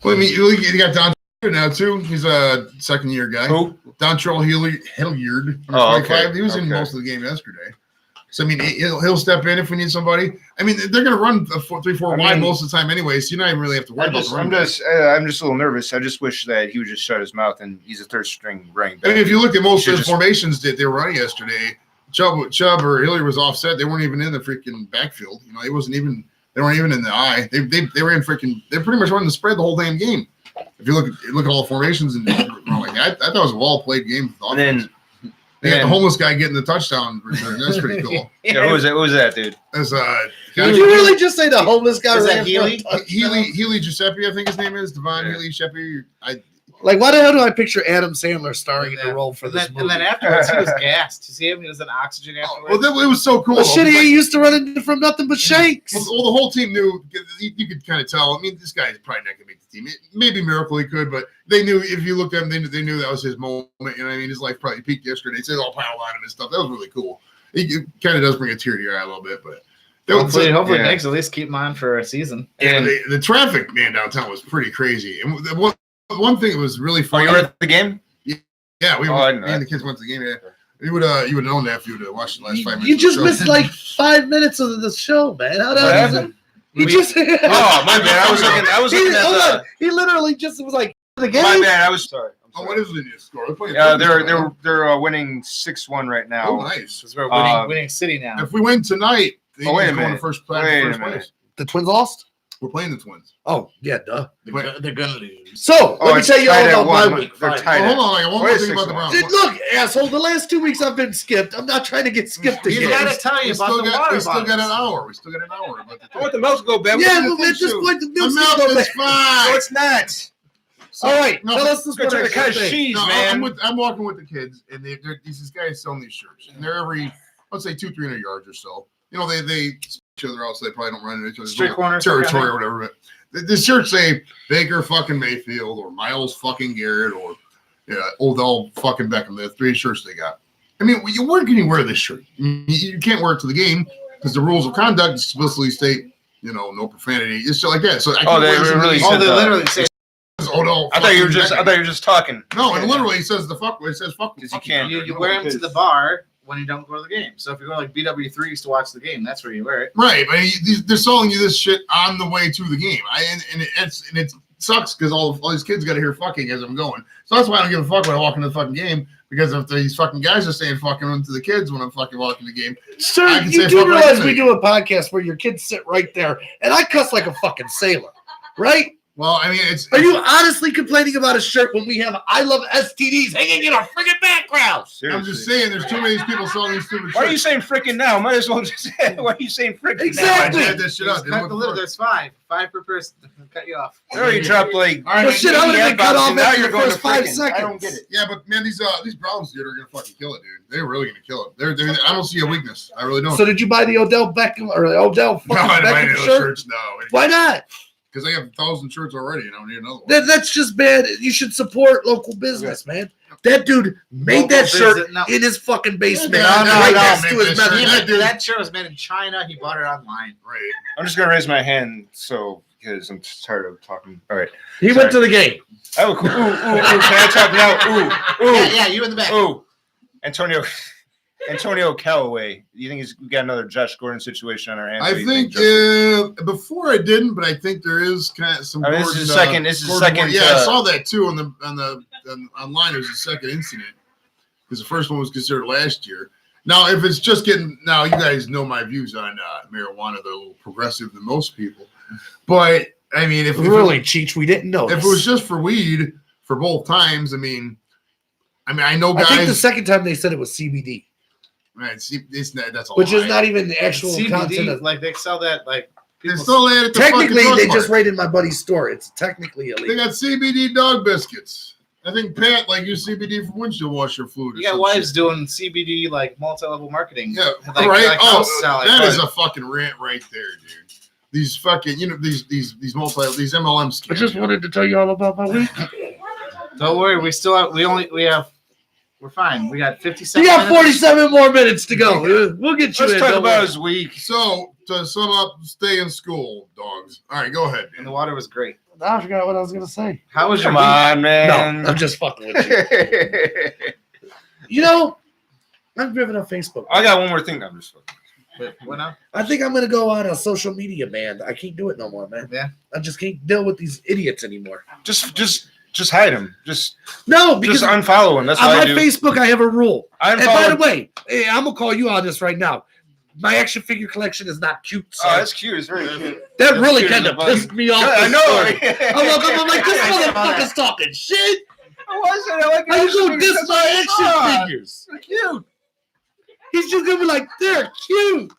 Well, I mean, you got Don now too. He's a 2nd-year guy. Who? Dontrell Hilliard. Oh, okay. He was in most of the game yesterday. So I mean, he'll step in if we need somebody. I mean, they're going to run 3-4 wide most of the time anyway, so you don't even really have to worry about the run. I'm just a little nervous. I just wish that he would just shut his mouth, and he's a 3rd-string running back. I mean, if you look at most of the formations that they were running yesterday, Chubb or Hilliard was offset. They weren't even in the freaking backfield. They weren't even in the eye. They were in freaking. They're pretty much running the spread the whole damn game. If you look at all the formations and I thought it was a well played game. And then they got the homeless guy getting the touchdown return. That's pretty cool. Yeah, who was that dude? That's Did you really just say the homeless guy? Is that Healy? Healy Giuseppe, I think his name is Devon Healy Giuseppe. Like, why the hell do I picture Adam Sandler starring in the role for this movie? And then afterwards, he was gassed. You see him? He was on oxygen afterwards. Well, it was so cool. Well, shit, he used to run into from nothing but shanks. Well, the whole team knew. You could kind of tell. I mean, this guy's probably not going to make the team. Maybe Miracle he could, but they knew if you looked at him, they knew that was his moment. You know what I mean? His life probably peaked yesterday. They all piled on him and stuff. That was really cool. It kind of does bring a tear to your eye a little bit, but hopefully Knicks at least keep him on for a season. And the traffic, man, downtown was pretty crazy. And one thing that was really funny. You were at the game? Yeah, me and the kids went to the game. Yeah. You would have known that if you would have watched the last 5 minutes. You just missed like 5 minutes of the show, man. How that happened? My bad. I was looking at he literally just was like the game. My bad. I was sorry. What is the new score? They're winning 6-1 right now. Oh, nice. Because we're winning city now. If we win tonight, wait a minute. To first place. The Twins lost? We're playing the Twins. Oh, yeah, duh. They're gonna lose. So, let me tell you all about my week. They're tied. Hold on, I want to think about the Browns. Look, asshole, the last 2 weeks I've been skipped. I'm not trying to get skipped again. You gotta tell you about the water. We still got an hour. I want the milk to go back. Yeah, at this point, the milk is fine. No, it's not. All right, tell us this Go to the cottage cheese, man. I'm walking with the kids, and these guys selling these shirts, and they're every, let's say, 200-300 yards or so. They each other out, so they probably don't run into each other's street corner territory or whatever. But the shirts say Baker fucking Mayfield or Miles fucking Garrett or Odell fucking Beckham. The 3 shirts they got. I mean, where can you wear this shirt? You can't wear it to the game because the rules of conduct explicitly state, no profanity. It's shit like that. So they literally say. Odell. I thought you were just talking. No, and literally it says the fuck. It says fuck. Because you can't. You wear them to the bar when you don't go to the game. So if you go like BW3s to watch the game, that's where you wear it. Right, but they're selling you this shit on the way to the game. It sucks because all these kids got to hear fucking as I'm going. So that's why I don't give a fuck when I walk into the fucking game, because if these fucking guys are saying fucking to the kids when I'm fucking walking the game. Sir, you do realize we do a podcast where your kids sit right there, and I cuss like a fucking sailor, right? Well, I mean, Are you honestly complaining about a shirt when we have "I love STDs" hanging in our friggin' background? I'm just saying, there's too many people selling these stupid shirts. Why are you saying freaking now? Might as well just say, why are you saying freaking exactly. now? I this shit up. There's 5 per person. Cut you off. They already dropped like. All right, shit, I would have been cut off after the first 5 seconds. I don't get it. Yeah, but man, these Browns dude are gonna fucking kill it, dude. They're really gonna kill it. I don't see a weakness. I really don't. So did you buy the Odell Beckham or the Odell fucking Beckham shirt? Shirts, no. Why not? Because I have 1,000 shirts already. I don't need another one. That's just bad. You should support local business, man. That dude made that shirt in his fucking basement. Next to his that shirt was made in China. He bought it online. Right. I'm just gonna raise my hand because I'm tired of talking. All right. He went to the game. Oh, cool. Ooh. Can I talk now? Ooh. Yeah, you in the back. Ooh. Antonio Callaway. You think we got another Josh Gordon situation on our hands? I think before I didn't, but I think there is kind of some. This is the second. Yeah, I saw that too on online. There's a second incident because the first one was considered last year. Now, if it's just you guys know my views on marijuana. They're a little progressive than most people, but I mean, if Cheech, we didn't know. If it was just for weed for both times, I mean, I know guys. I think the second time they said it was CBD. Right. See, that's a which lie. is not even the actual CBD, content of. like they sell that like They people still at the Technically, fucking they drug just mart. raided my buddy's store. It's technically They illegal. got CBD dog biscuits. I think Pat like used CBD for windshield washer fluid. You got wives doing CBD like multi-level marketing. Yeah, like, right. Like Oh, house style, like, that is but- a fucking rant right there, dude. These fucking, these MLM scams. I just wanted to tell you all about my week. Don't worry, we still have. We're fine. We got 57. You got minutes. 47 more minutes to go. We'll get you Let's in. talk don't about worry. his week. So to sum up, stay in school, dogs. All right, go ahead. And the water was great. I forgot what I was gonna say. How was your Come on, No, man. I'm just fucking with you. You know, I'm driven on Facebook. I got one more thing. I'm just fucking. week? What now? I think I'm gonna go on a social media ban. I can't do it no more, man. Yeah. I just can't deal with these idiots anymore. Just hide him. Just Because unfollow him. That's on what my I do. Facebook, I have a rule. I And by the unfollow. way, I'm gonna call you on this right now. My action figure collection is not cute. So Oh, that's cute. It's very cute. that that's really cute kind as of a bug. pissed me off. I this know. morning. I'm like, this I saw motherfucker's that. talking shit. I wasn't. I like How you gonna action diss figures. my That's what I action saw. figures? They're cute. He's just gonna be like, they're cute.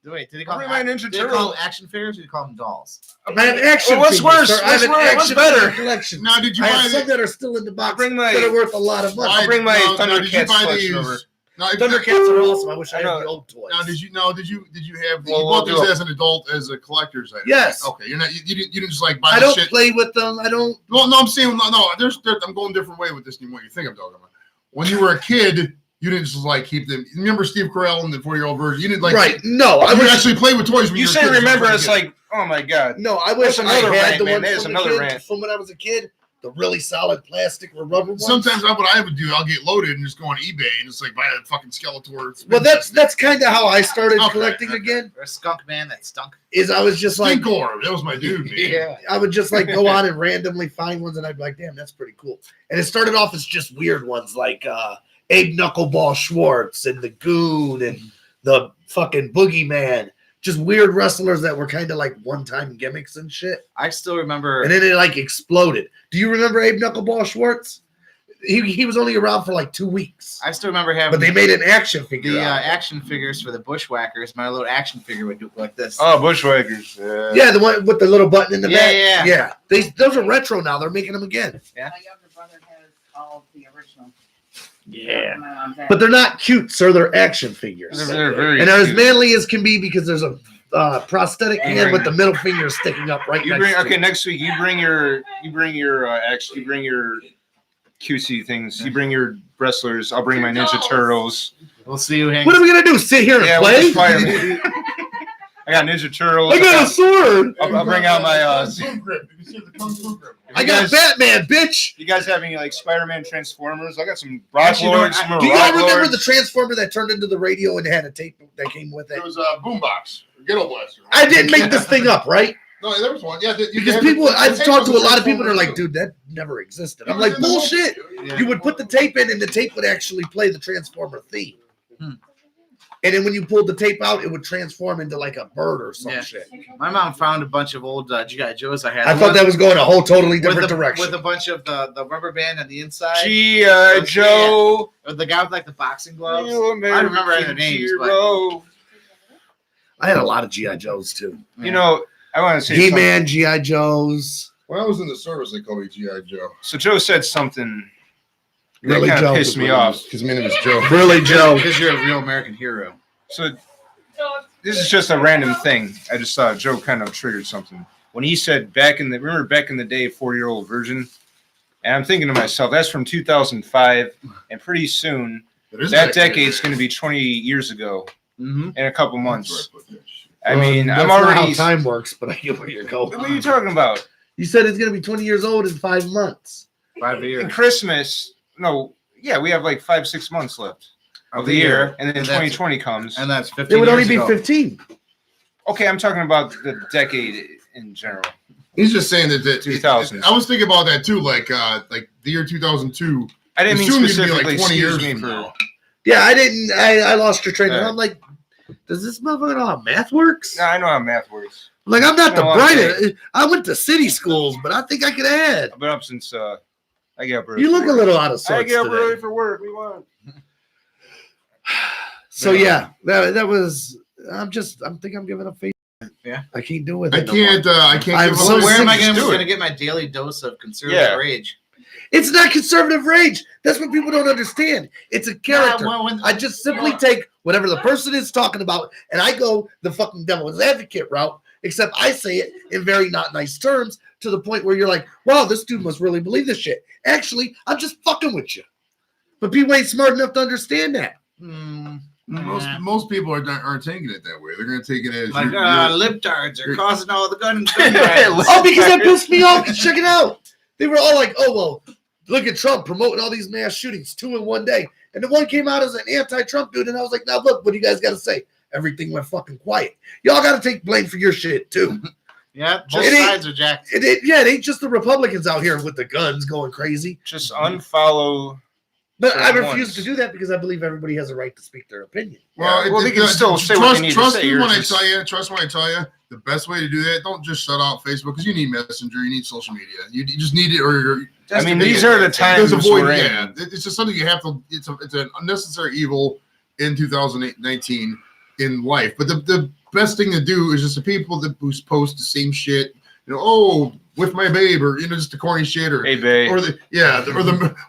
Wait, did he call Bring them my Ninja did he call them Turtle. action figures or did he call them dolls? I have action What's figures, worse? sir. I have an What's worse? action What's better? figure collection. Now, did you I buy have some the? that are still in the box bring my- that are worth a lot of money. I'll bring my now, did you Thundercats buy plush these? over. Now, if- Thundercats are awesome. I wish I I had know. the old toys. Now, did you have? Well, you we'll bought do these a- as an adult, as a collector's item? Yes. Okay, you didn't just like buy I the don't shit. play with them. I don't. Well, no, I'm saying no. I'm going a different way with this than what you think I'm talking about. When you were a kid, you didn't just like keep them. Remember Steve Carell and the 40-year-old version? You didn't like Right. No, I You would wish. actually play with toys when You you were say a kid. remember? That's It's what I'm like, oh my god. No, I wish That's I another had rant, the man. ones That is from the another kid, rant. from when I was a kid. The really solid plastic or rubber ones. Sometimes what I would do, I'll get loaded and just go on eBay and just like buy a fucking Skeletor. Well, that's kind of how I started Okay, collecting okay. again. Or a skunk man that stunk. Is I was just like, Stinkor. That was my dude, man. Yeah. I would just like go on and randomly find ones, and I'd be like, damn, that's pretty cool. And it started off as just weird ones like Abe Knuckleball Schwartz and the Goon and the fucking Boogeyman. Just weird wrestlers that were kind of like one-time gimmicks and shit. I still remember. And then it like exploded. Do you remember Abe Knuckleball Schwartz? He was only around for like 2 weeks. I still remember having But they made an action figure. the out of it. action figures for the Bushwhackers. My little action figure would do like this. Oh, Bushwhackers. Yeah, the one with the little button in the Yeah, back. yeah. Those are retro now. They're making them again. Yeah. My younger brother has all of the original. Yeah. My mom's dad. But they're not cute, sir. They're action figures. They're very And they're as cute. manly as can be because there's a prosthetic hand with the middle finger sticking up right You next bring to okay it. next week. You bring your cutesy things. You bring your wrestlers. I'll bring my Ninja Turtles. We'll see who hangs. What are we gonna do? Sit here and Yeah, play? we'll just fire me. I got Ninja Turtles. I got a sword. I'll bring out my. Kung Fu grip. Did you see the Kung Fu grip? I got Batman, bitch. You guys have any like Spider-Man Transformers? I got some Rock Actually, no, Lords. I- some Do you Rock all remember Lords. the Transformer that turned into the radio and had a tape that came with it? It was a boombox, ghetto blaster. I didn't make this thing up, right? No, there was one. Yeah, Because people, I've talked to a lot of people that are like, dude, that never existed. I'm like, bullshit. Yeah. You would put the tape in, and the tape would actually play the Transformer theme. Hmm. And then when you pulled the tape out, it would transform into like a bird or some Yeah. shit. My mom found a bunch of old G.I. Joes I had. I thought that was going a whole totally different with direction. with a bunch of the rubber band on the inside. G.I. Joe. Or the guy with like the boxing gloves. You I don't remember any of the American names, but hero. I had a lot of G.I. Joes too. You know, I want to say He-Man, G.I. Joes. When I was in the service, they called me G.I. Joe. So Joe said something that Really, kind Joe? of pissed me off. His name is Joe. Really, Joe. because you're a real American hero. So this is just a random thing. I just thought Joe kind of triggered something when he said back in the day, 4-year-old virgin, and I'm thinking to myself, that's from 2005, and pretty soon that decade's going to be 20 years ago Mm-hmm. in a couple months. I Well, mean, that's I'm not already. how time works, but I get where you're going. What are you talking about? You said it's gonna be 20 years old in 5 months. 5 In years. Christmas, no, yeah, we have like 5-6 months left of the year, and then And that's- 2020 comes. And that's 15 It would only years be ago. 15. Okay, I'm talking about the decade in general. He's just saying that 2000s. I was thinking about that too, like the year 2002. I didn't mean Soon gonna be specifically. like 20 years excuse me from for. now. Yeah, I lost your train. of Yeah. I'm like, does this motherfucker know how math works? No, I know how math works. I'm like, I'm not It's the been a long brightest. I went to city schools, but I think I could add. I've been up since I get up early. You look for a work. little out of I sorts get up early today. for work. We want. So yeah, that was. I'm think I'm giving up faith. Yeah. I can't do it. I can't. I can't. I'm give so up Where am I sick. going do it. to get my daily dose of conservative rage? It's not conservative rage. That's what people don't understand. It's a character. I just simply take whatever the person is talking about and I go the fucking devil's advocate route, except I say it in very not nice terms to the point where you're like, wow, this dude must really believe this shit. Actually, I'm just fucking with you. But people ain't smart enough to understand that. Most people aren't taking it that way. They're going to take it as Like, libtards are you're- causing all the gun Oh, because that pissed me off. Check it out. They were all like, oh, well, look at Trump promoting all these mass shootings 2 in one day. And the one came out as an anti-Trump dude. And I was like, now look, what do you guys got to say? Everything went fucking quiet. Y'all got to take blame for your shit, too. Yeah, both It ain't- sides are jacked. It ain't just the Republicans out here with the guns going crazy. Just unfollow. But I Certain refuse ones. to do that because I believe everybody has a right to speak their opinion. Well, they can still say what they need to trust say. me You're when just- Trust when I tell you. The best way to do that, don't just shut out Facebook because you need Messenger, you need social media. You just need it, or you're. I mean, these are the times we're in. Yeah, it's just something you have to. It's an unnecessary evil in 2019 in life. But the best thing to do is just the people that post the same shit. Oh, with my babe, or just the corny shit, or Hey, babe. or the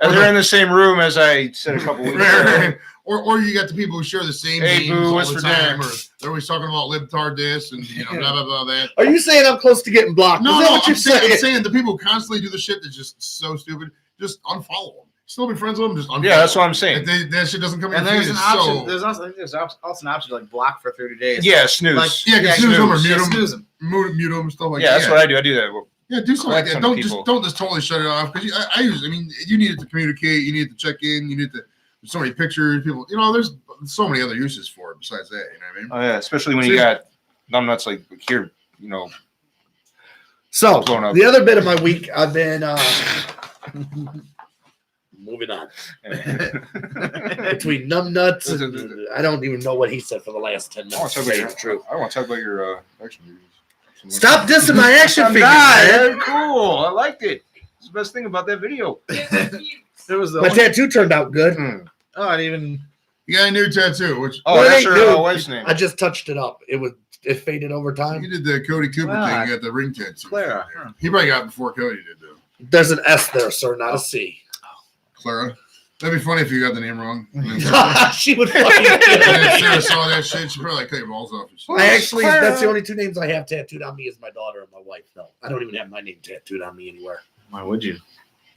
And they're in the same room as I said a couple weeks ago. Or you got the people who share the same Hey, memes boo, all what's the for time, dinner? or they're always talking about libtard this and blah blah blah that. Are you saying I'm close to getting blocked? No, Is that no, what you're I'm saying the people who constantly do the shit that's just so stupid, just unfollow them. Still be friends with them, just unfollow. Yeah, that's what I'm saying. That shit doesn't come in. And your there's feed, an it's option. so- There's also an option to like block for 30 days. Yeah, snooze. Like, Yeah, snooze them or snooze. mute Yeah, them. snooze them. Mute them, stuff like yeah, that. that's what I do. I do that. Yeah, do something like Collect that. some Don't people. just totally shut it off because I mean, you need it to communicate. You need it to check in. You need to. There's so many pictures. People, there's so many other uses for it besides that. You know what I mean? Oh yeah, especially when you got numbnuts like here. So Blown up. the other bit of my week, I've been moving on between numbnuts and I don't even know what he said for the last 10 I want minutes. to To talk tell about you the truth. I want to talk about your action movies. Stop dissing my action I'm figures, not. man. Cool. I liked it. It's the best thing about that video. There was the My tattoo turned out good. oh, I didn't even. You got a new tattoo, which Oh, Well, it that's ain't your new. wife's name. I just touched it up. It faded over time. you did the Cody Cooper Wow. thing. You got the ring tattoo. Clara. There. He probably got it before Cody did, though. There's an S there, sir, not a C. Clara. That'd be funny if you got the name wrong. She would fucking And kill then me. Sarah saw that shit. She probably like cut your balls off. And shit. I actually, that's the only 2 names I have tattooed on me is my daughter and my wife. No, I don't even have my name tattooed on me anywhere. Why would you?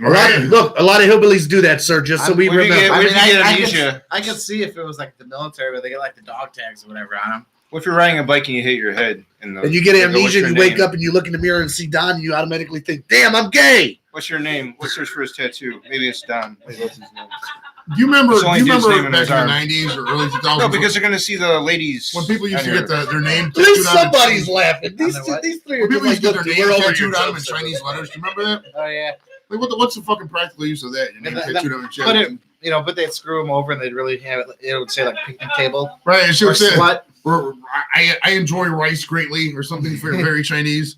A lot of hillbillies do that, sir, just so we Where'd you remember. get- where'd you get I amnesia? could see if it was like the military where they get like the dog tags or whatever on them. What if you're riding a bike and you hit your head? And you get amnesia and you wake up and you look in the mirror and see Don and you automatically think, damn, I'm gay. What's your name? What's yours for his tattoo? Maybe it's Don. Maybe that's his name. Do you remember? It's Do only you dude's remember name in back his in arm. the '90s or early 2000s? No, because they're gonna see the ladies. when people used to on get your- their name At least tattooed on them- somebody's laughing. These On their what? these three are When people just used like, to get look, their we're name over your tattooed on them in jokes. Chinese letters. Do you remember that? Oh yeah. Like, what's the fucking practical use of that? Your name And tattooed on your chest. But but they'd screw them over and they'd really have it. It would say like picnic table Right, and she or would say, slut. I enjoy rice greatly, or something very, very Chinese.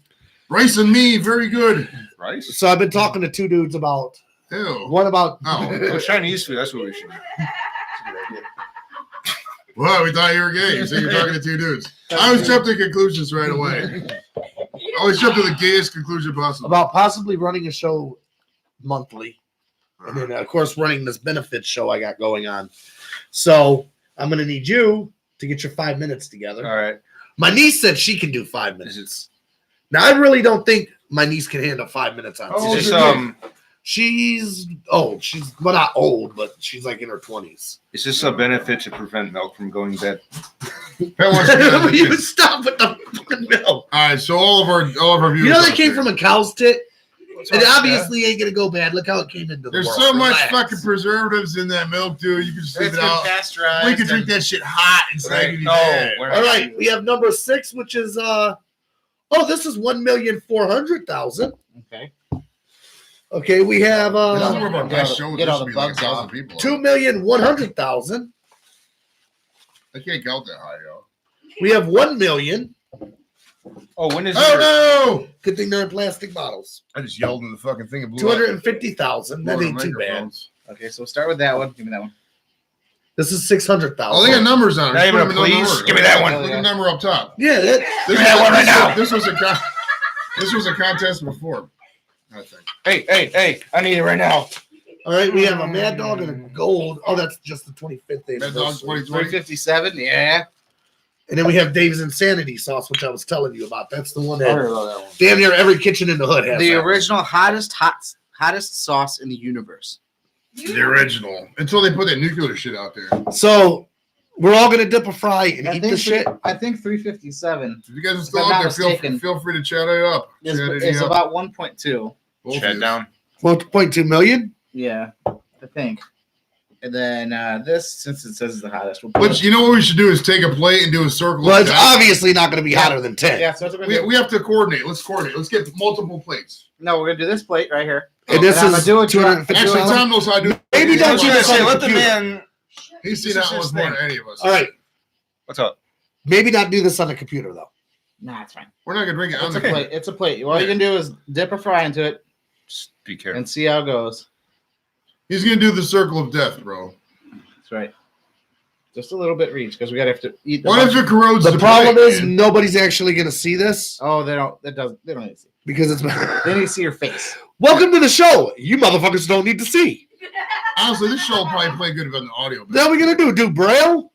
Rice and me, very good. Rice? So I've been talking to 2 dudes about Ew. one about Oh. Chinese food. That's what we should do. Well, we thought you were gay. You said you're talking to 2 dudes. I always jump to conclusions right away. I always jump to the gayest conclusion possible. about possibly running a show monthly, and then of course running this benefits show I got going on. So I'm gonna need you to get your 5 minutes together. All right. My niece said she can do 5 minutes. Now I really don't think my niece can handle 5 minutes on Oh, Is stage. this She's old. She's well, not old, but she's like in her 20s. is this a benefit to prevent milk from going bad? Pat wants to get on the You kids. stop with the fucking milk. All right, so all of our viewers. You know they out came there, from a cow's tit. It obviously ain't gonna go bad. Look how it came into the There's world. so much Relax. fucking preservatives in that milk, dude. You can just leave It's it been out. pasteurized. We can drink and- that shit hot inside. Right. Right. No, we're not. All right, we have number 6, which is this is 1,400,000. Okay. Okay, we have This is one of our Get best all- shows. get There all should the be like bugs 1,000 off. people. 2,100,000. I can't count that high, yo. We have 1 million. Oh, when is Oh no! Good thing they're in plastic bottles. I just yelled in the fucking thing and blew 250,000. That up. ain't too bad. Microphones. Okay, so we'll start with that one. Give me that one. This is 600,000. Oh, they got numbers on it. Not Just even put a them in please? order. Give me that one. Look at the number up top. Yeah, that, This, me that one right now. This was a contest before, I think. Hey, I need it right now. all right. We have a Mad Dog and a gold. Oh, that's just the 25th Mad Dog anniversary. 2020. 357. Yeah. And then we have Dave's Insanity sauce, which I was telling you about. That's the one that about that one. damn near every kitchen in the hood has. The that. original hottest sauce in the universe. The original. Until they put that nuclear shit out there. So we're all gonna dip a fry and eat the shit. I think 357 If you guys are If still I'm out not there, mistaken, feel free to chat it up. is, Chat it is up. about 1.2. Both of Chat you. down. 1.2 million. Yeah, I think. And then this, since it says the hottest, we'll put But you know what we should do is take a plate and do a circle. Well, of it's death. obviously not gonna be hotter than 10. Yeah, so that's what we're gonna do. We have to coordinate. Let's coordinate. Let's get multiple plates. No, we're gonna do this plate right here. And this And I'm is gonna do it. Actually, $250. Tom knows how to do it. Maybe He's don't I was do seen gonna this on say, the let the computer. man. He's This seen is that his one more thing. than any of us. All right, What's up? maybe not do this on the computer though. Nah, it's fine. We're not gonna drink it on It's a the plate. It's a plate. All you can do is dip a fry into it Just be careful. and see how it goes. He's gonna do the circle of death, bro. That's right. Just a little bit reach because we gotta have to eat. What if it corrodes The problem plate, is man? nobody's actually gonna see this Oh, they don't. That does. They don't need to see. because it's. They need to see your face. Welcome to the show. You motherfuckers don't need to see. Honestly, this show will probably play good on the audio. Now we gonna do Braille?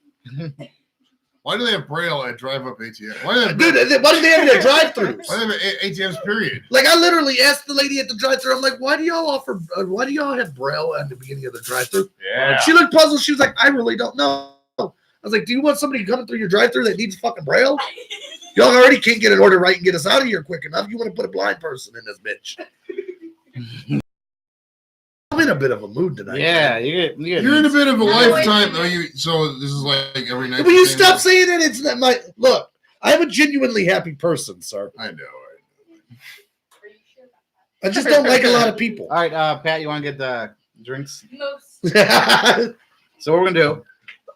Why do they have Braille at drive-up ATM? Why do they have, Dude, what do they have in their drive-thrus? why do they have ATMs? Period. Like I literally asked the lady at the drive-thru. I'm like, why do y'all have Braille at the beginning of the drive-thru? Yeah. She looked puzzled. She was like, I really don't know. I was like, do you want somebody coming through your drive-thru that needs fucking Braille? Y'all already can't get an order right and get us out of here quick enough. You want to put a blind person in this bitch? I'm in a bit of a mood tonight. Yeah, man. You're in a bit of a lifetime. So this is like every night. Will you stop saying it? It's not my look. I am a genuinely happy person, sir. I know. I just don't like a lot of people. All right, Pat, you want to get the drinks? Most. So what we're gonna do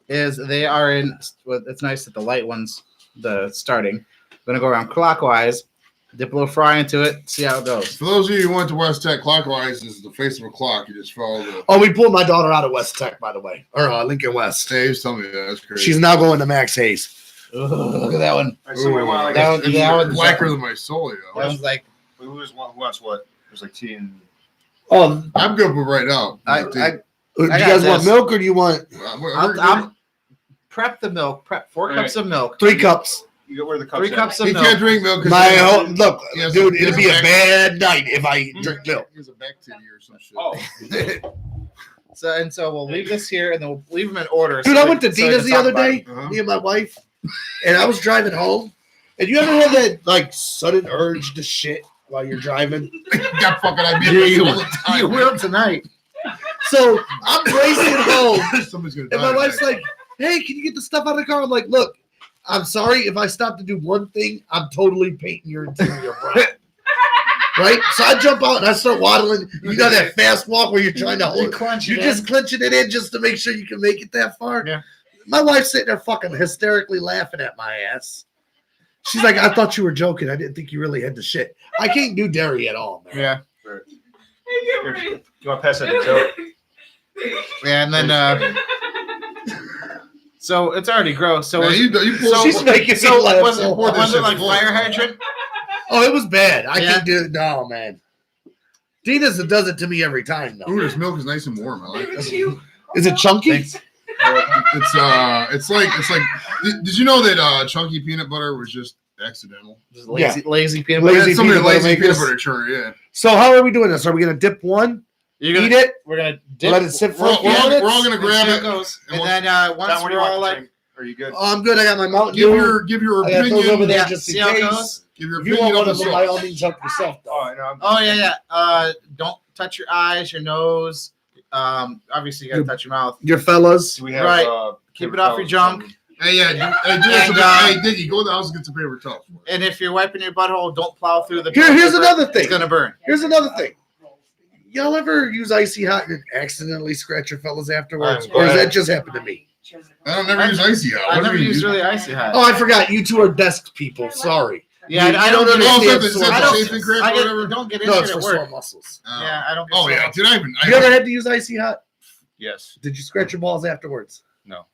is they are in. Well, it's nice that the light one's the starting. We're gonna go around clockwise, dip a little fry into it, see how it goes. For those of you who went to West Tech, clockwise is the face of a clock. You just follow the. Oh, we pulled my daughter out of West Tech, by the way, or Lincoln West. Dave's telling me that. That's crazy. She's now going to Max Hayes. Ooh, look at that one. Somebody want like That a tea that or- one's blacker than my soul, That yo. one's like Who wants what? There's like tea and. Oh, I'm good with right now. I do you got guys want this. milk or do you want I'm prep the milk. Prep 4 cups of milk. 3 cups? You got where the cups 3 at? cups of He milk. can't drink milk. 'cause My he has- whole, look, Yes, dude, he it'll has be a a bad night if I drink milk. He has a back titty or some shit. Oh. So we'll leave this here and then we'll leave them in order. Dude, so I we- went to so we Dina's can the talk other about day, it. Uh-huh. me and my wife, and I was driving home. And you ever have that like sudden urge to shit while you're driving? Got fucking Yeah, ideas all the time. You will tonight. So I'm racing home, Somebody's gonna and die my wife's tonight. like, "Hey, can you get the stuff out of the car?" I'm like, "Look, I'm sorry if I stop to do one thing, I'm totally painting your interior brown." Right? So I jump out and I start waddling. You know that fast walk where you're trying to hold it. You're just clenching it in just to make sure you can make it that far. Yeah. My wife's sitting there fucking hysterically laughing at my ass. She's like, I thought you were joking. I didn't think you really had the shit. I can't do dairy at all, man. Yeah. You want to pass that to Joe? Yeah, and then so it's already gross. So Man, you pull so- She's making so me laugh was so it, hard. was it like fire hydrant? Oh, it was bad. I Yeah. can't do it. No, man. Dina's does it to me every time, though. Ooh, this milk is nice and warm. I like it. Is it chunky? Thanks. It's like. Did you know that chunky peanut butter was just accidental? Just lazy peanut butter. Lazy Somebody peanut butter lazy peanut makers. butter churn, yeah. So how are we doing this? Are we gonna dip one? You're gonna Eat it? We're gonna dip, Let it sit for We're a all, few we're all, minutes? we're all gonna and grab see how it. goes. and And we'll- then once Tom, what do we're you all want to like, drink? Are you good? Oh, I'm good. I got my Mountain Give Dew. your I got those over opinion. there Yeah, just in see how it case. goes? Give your If you opinion want one on of the them, by all sauce. means, help yourself. Though. Oh, no, oh yeah. Don't touch your eyes, your nose. Obviously you gotta touch your mouth. Your fellas. Do we have, Right. Keep it off your junk. Hey, yeah. Hey, And, Diggy, go to the house and get some paper towels. And if you're wiping your butthole, don't plow through the. Here's paper. another thing. It's gonna burn. Here's another thing. Y'all ever use icy hot and accidentally scratch your fellas afterwards? I'm Or does glad. that just happen to me? I don't never use icy hot. I What do never you used use? really icy hot. Oh, I forgot. You two are desk people. Sorry. Yeah, You I don't don't get Oh, understand is that sore the muscles. chafing crap I or whatever? don't get No, into it's it for at sore work. muscles. Yeah, I don't get Oh, sore. yeah. Dude, You ever had to use icy hot? Yes. Did you scratch your balls afterwards? No.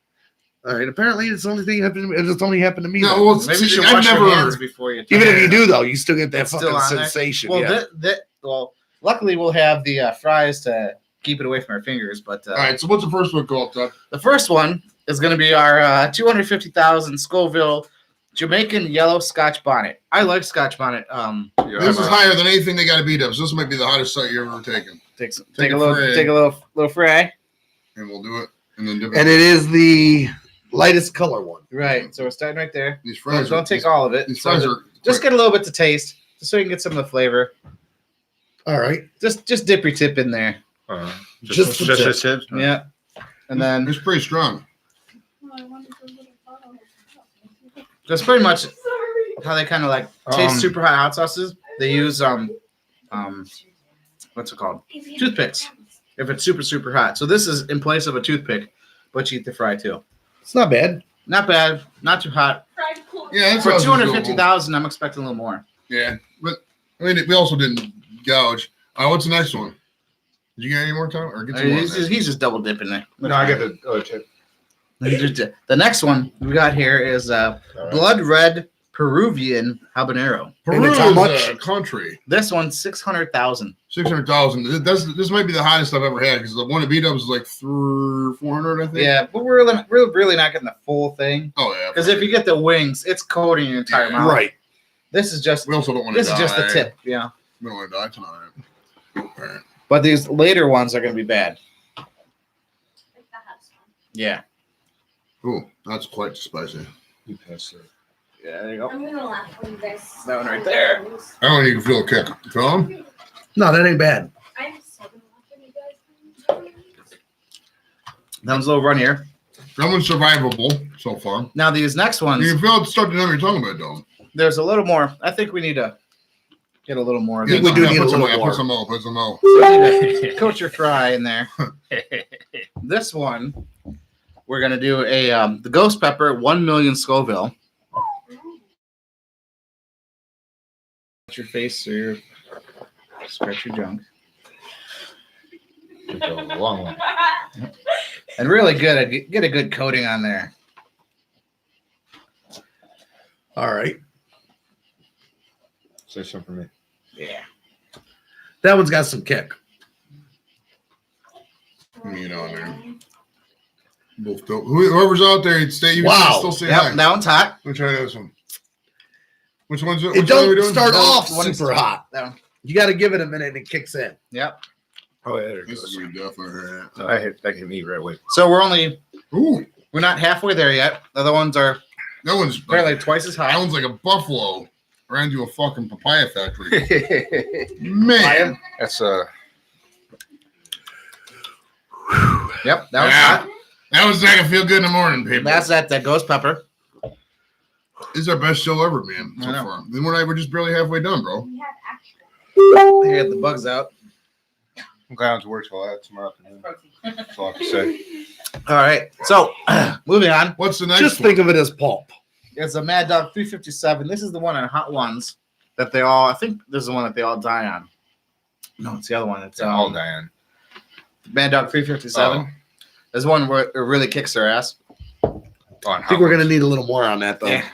All right. Apparently, it's the only thing happened. It's only happened to me. No, though. well, Maybe you should I've wash your never. hands before you. Even if you do, though, you still get that It's still fucking on there? sensation. Well, yeah. well, luckily we'll have the fries to keep it away from our fingers. But All right, so what's the first one called, Todd? the first one is going to be our 250,000 Scoville Jamaican yellow Scotch bonnet. I like Scotch bonnet. Yeah, This I'm is a- higher than anything they got to beat up. So this might be the hottest site you've ever taken, Take Take a a little, fray. take a little fray. and we'll do it, and then dip And it is the lightest color one. Right. So we're starting right there. These fries. Don't take all of it. These So fries are just get a little bit to taste, just so you can get some of the flavor. All right. Just dip your tip in there. Just the just a tip. Yeah. And then It's pretty strong. that's pretty much how they kind of like taste Um, super hot sauces. They use what's it called? Toothpicks. If it's super hot. So this is in place of a toothpick, but you eat the fry too. It's not bad. Not bad, not too hot. Yeah, that's For what I was 250,000, I'm expecting a little more. Yeah, but I mean, we also didn't gouge. What's the next one? Did you get any more time, or get some more? He's just double dipping there. No, I got the other tip. The next one we got here is blood red Peruvian habanero. Peru And it's how is much? a country. This one's 600,000. 600,000. This might be the hottest I've ever had because the one at beat up was like 400, I think. Yeah, but we're really not getting the full thing Oh yeah. because if you get the wings, it's coating your entire mouth. Right. This is just We also don't want to this die. is just the tip. Yeah, We don't want to die tonight. All right. but these later ones are going to be bad. Yeah. Ooh, that's quite spicy. You pass it. Yeah, there you go. I'm gonna laugh when you guys. That one right there. I don't even feel a kick. Feel him? No, that ain't bad. I'm so gonna laugh when you guys. That one's a little runnier. That one's survivable so far. Now these next ones, You can feel it start to know what you're talking about, though. there's a little more. I think we need to get a little more of Yeah, these. we do yeah, need put a some little more. more. Put some more. Put some more. Coat your fry in there. This one, we're gonna do a the ghost pepper 1 million Scoville. Scratch your face or scratch your junk. It's a long one. And really good, get a good coating on there. All right. Say something for me. Yeah. That one's got some kick. You know, man. Both dope. Whoever's out there, stay. You Wow. can still say hi. Yep, that one's hot. Let me try this one. Which one's it? It Which one are we don't doing? start No, off one is- super hot. That one. You got to give it a minute and it kicks in. Yep. Oh, yeah, there it This is goes. what we definitely heard. No, I hit me right away. So Ooh, we're not halfway there yet. The other ones are that one's apparently twice as that hot. one's like a buffalo ran to a fucking papaya factory. Man, That's Yep, that one's Yeah. hot. that was not gonna feel good in the morning, people. That's that ghost pepper. This is our best show ever, man. So I know. far. Then we're just barely halfway done, bro. We have extra. Get the bugs out. I'm glad I don't have to work till that tomorrow afternoon. That's all I have to say. All right. So moving on. What's the next Just one? think of it as pulp. It's a Mad Dog 357. This is the one on Hot Ones that they all. I think this is the one that they all die on. No, it's the other one. It's It's all Diane. Mad Dog 357. There's one where it really kicks their ass. I think we're going to need a little more on that, though. Yeah.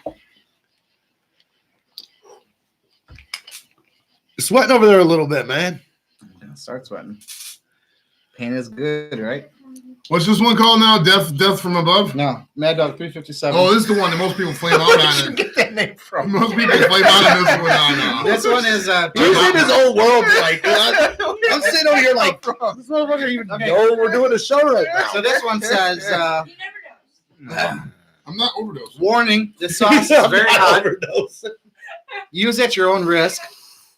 You're sweating over there a little bit, man. Start sweating. Pain is good, right? What's this one called now? Death from above. No, Mad Dog 357. Oh, this is the one that most people flame out Where'd you on. get that name from? Most people flame out on this one. On, This one is He's in his own world, like, I'm sitting over here like, this motherfucker even Okay. know we're doing a show right now. So this one says, You never know. I'm not overdosing. warning, this sauce is very hot. Overdose. Use at your own risk.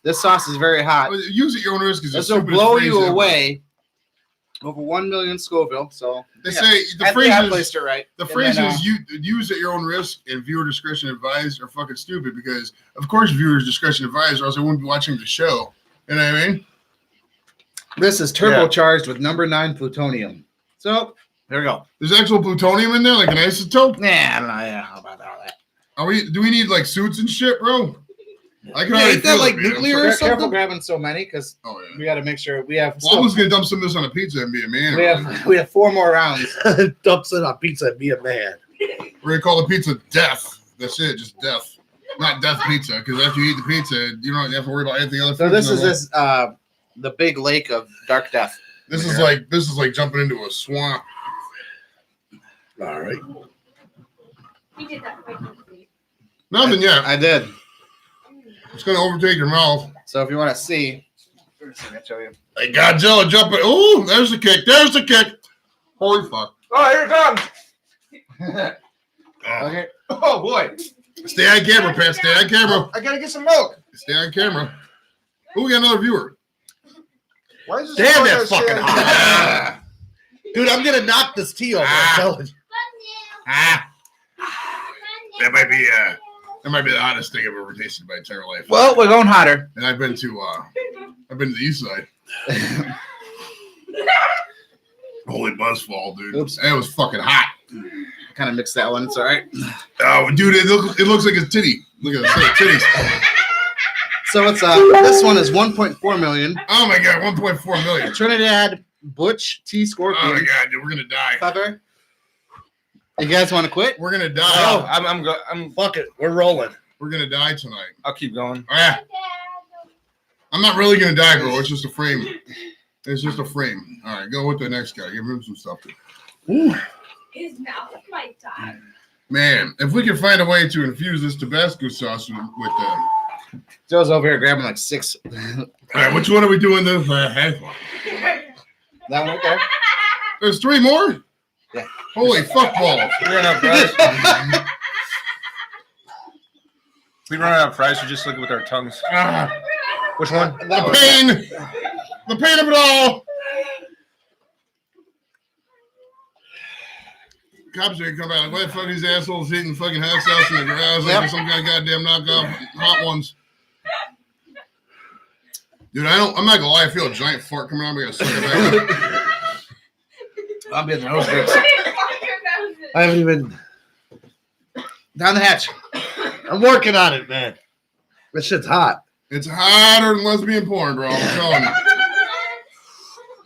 This sauce is very hot. Use at your own risk. This will blow you away. Over 1 million Scoville. So They yeah. say the I think phrase I is placed it right. the And phrase then, is you use at your own risk and viewer discretion advised are fucking stupid because of course viewers discretion advised or else I wouldn't be watching the show. You know what I mean? This is turbocharged with number 9 plutonium. So there we go. There's actual plutonium in there, like an isotope. Nah, I don't know about all that. Do we need like suits and shit, bro? I can Yeah, already ain't that feel like it, man. nuclear or Careful something? grabbing so many because Oh yeah. we got to make sure we have. Well, I'm just gonna dump some of this on a pizza and be a man. We have 4 more rounds. Dumps it on pizza and be a man. We're gonna call the pizza death. That's it, just death. Not death pizza, because after you eat the pizza, you don't have to worry about anything else. So this is the big lake of dark death. This is like jumping into a swamp. All right. You did that quite quickly. Nothing yet. I did. It's gonna overtake your mouth. So if you want to see, let me show you. Hey, Godzilla jumping. Oh, there's the kick. There's the kick. Holy fuck. Oh, here it comes. Okay. Oh boy. Stay on camera, Pat. Stay on camera. I gotta get some milk. Stay on camera. Oh, we got another viewer. Why is this? Damn, phone that's staying fucking in hot. Dude, I'm gonna knock this tea over. I'm telling you. Ah, that might be the hottest thing I've ever tasted in my entire life. Well, we're going hotter. And I've been to the east side. Holy buzzfall, dude. Oops. That was fucking hot. Kind of mixed that one. It's all right. Oh, dude, it looks like a titty. Look at that titties. So it's this one is 1.4 million. Oh my god, 1.4 million. Trinidad Butch T Oh Scorpion. my god, dude, we're gonna die. Pepper. You guys want to quit? We're gonna Oh, die. I'm Fuck it. We're rolling. We're gonna die tonight. I'll keep going. Ah, I'm not really gonna die, bro. It's just a frame. It's just a frame. All right, go with the next guy. Give him some stuff. Ooh, His mouth might die. man, if we can find a way to infuse this Tabasco sauce with Joe's over here grabbing like 6. all right, which one are we doing this half on? That one right there. There's 3 more? Yeah. Holy fuck balls. We run out of fries. We run out of fries. We just look with our tongues. Ah, Which one? the pain. The pain of it all. Cops are gonna come out like, why the fuck these assholes eating fucking hot sauce in the garage like some kind of goddamn knockoff hot ones? Dude, I'm not gonna lie, I feel a giant fart coming out. I gotta suck it back up. I'm being the nose grips. I haven't even. Down the hatch. I'm working on it, man. This shit's hot. It's hotter than lesbian porn, bro. I'm telling you.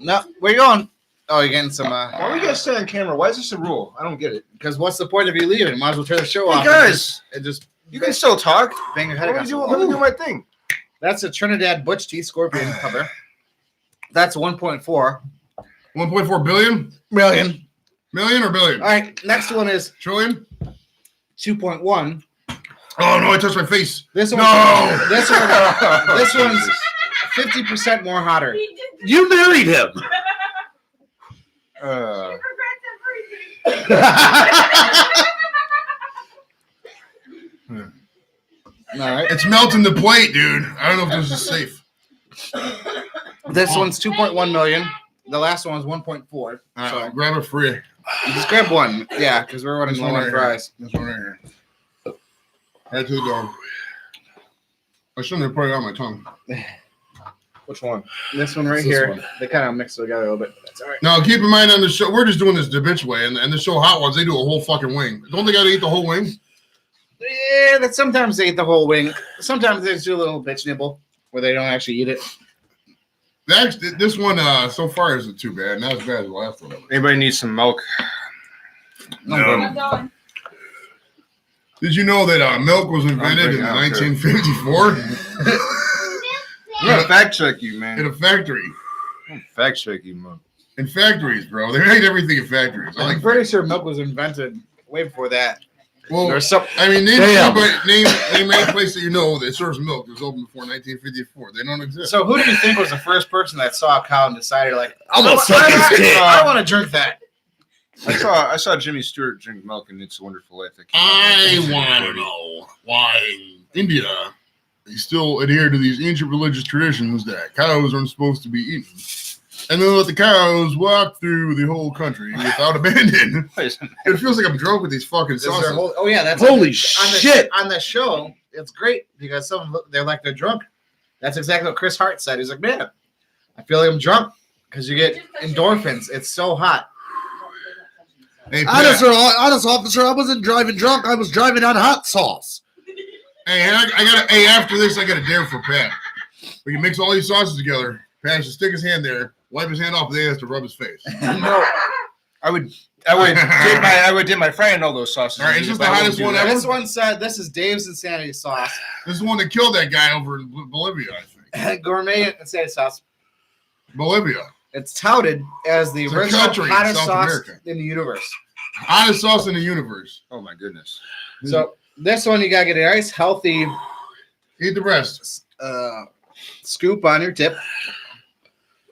No, where you going? Oh, you're getting some. Why we gotta stay on camera? Why is this a rule? I don't get it. Because what's the point of you leaving? Might as well turn the show off. Guys, It just you can still talk. bang your head Let me against do, the let me wall. do my thing. That's a Trinidad Butch T Scorpion cover. That's 1.4 1.4 billion? million. Million or billion? All right, next one is Trillion? 2.1. Oh no, I touched my face. This one. No. This one's 50% more hotter. He did You married him. regrets everything. All right. It's melting the plate, dude. I don't know if this is safe. This one's 2.1 million. The last one was 1.4. All right, So grab it free. you just grab one. Yeah, because we're running This low one on right fries. here. This one right here. Head to the dog. I shouldn't have put it on my tongue. Which one? This one right This here. one. They kind of mix together a little bit. That's all right. Now, keep in mind on the show, we're just doing this the bitch way, and the show Hot Ones, they do a whole fucking wing. Don't they gotta eat the whole wing? Yeah, that sometimes they eat the whole wing. Sometimes they just do a little bitch nibble where they don't actually eat it. This one so far isn't too bad. Not as bad as the last one. Anybody need some milk? No. I'm going. Did you know that milk was invented in I'm pretty- 1954 I'm gonna fact check you, man. in a factory? Fact check you, man. In factories, bro. They made everything in factories. I I'm like. pretty sure milk was invented way before that. Well, There's some. I mean, Damn. name any place that you know that serves milk that was open before 1954. They don't exist. So who do you think was the first person that saw a cow and decided like, I'm gonna suck his dick. I want to drink that? I saw Jimmy Stewart drink milk and It's a Wonderful Life. I want to know why India they still adhere to these ancient religious traditions that cows aren't supposed to be eaten, and then let the cows walk through the whole country without abandon. It feels like I'm drunk with these fucking Is there sauces. oh yeah, that's Holy on shit. on the show. It's great because some they're like they're drunk. That's exactly what Chris Hart said. He's like, man, I feel like I'm drunk because you get endorphins. It's so hot. Hey, Pat, Honest officer, I wasn't driving drunk. I was driving on hot sauce. Hey, I got. Hey, after this, I got a dare for Pat. We can mix all these sauces together. Pat should stick his hand there, wipe his hand off, then he has to rub his face. No, I would dip my fry in all those sauces. All right, is this But the I wouldn't hottest do one that. ever? This one said this is Dave's Insanity Sauce. This is the one that killed that guy over in Bolivia, I think. Gourmet Insanity Sauce. Bolivia. It's touted as the It's a original country in hottest South sauce America. in the universe. Hottest sauce in the universe. Oh my goodness. So this one you gotta get a nice healthy Eat the rest. scoop on your tip.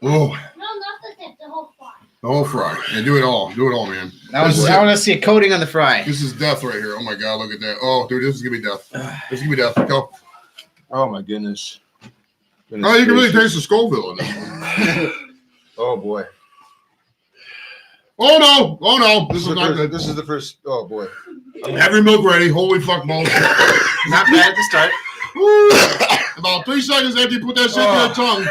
Oh, No, not the tip, the whole fry. the whole fry. Yeah, do it all. Do it all, man. Now This is I it. want to see a coating on the fry. This is death right here. Oh my god, look at that. Oh, dude, this is gonna be death. This is gonna be death. Go. Oh my goodness. Oh, you can really taste the Scoville in this. Oh boy. Oh no! Oh no! This is not good. This is the first. Oh boy. Have your milk ready. Holy fuck, balls. Not bad to start. Woo. About 3 seconds after you put that shit in your tongue,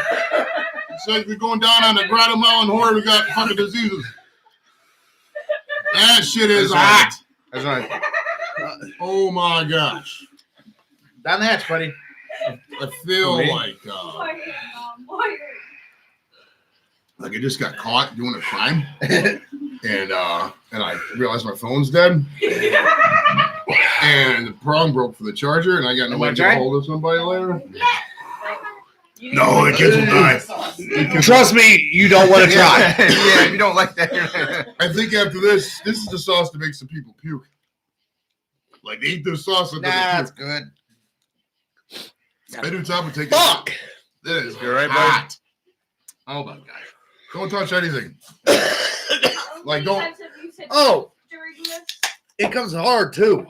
it's like we're going down on the Guatemalan horror. We got fucking diseases. That shit is hot. That's not. Oh my gosh. Down the hatch, buddy. I feel Me? like Boy. I just got caught doing a crime, and I realized my phone's dead, and the prong broke for the charger, and I got no way to get a hold of somebody later. No, the kids will die. Trust me, you don't want to try. Yeah, if you don't like that. I think after this is the sauce that makes the people puke. Like they eat the sauce and Nah, then that's good. they puke. I do top and take Fuck! it. It is You're right, buddy. hot. Oh my gosh! Don't touch anything. Like, don't- Oh, During this, it comes hard too.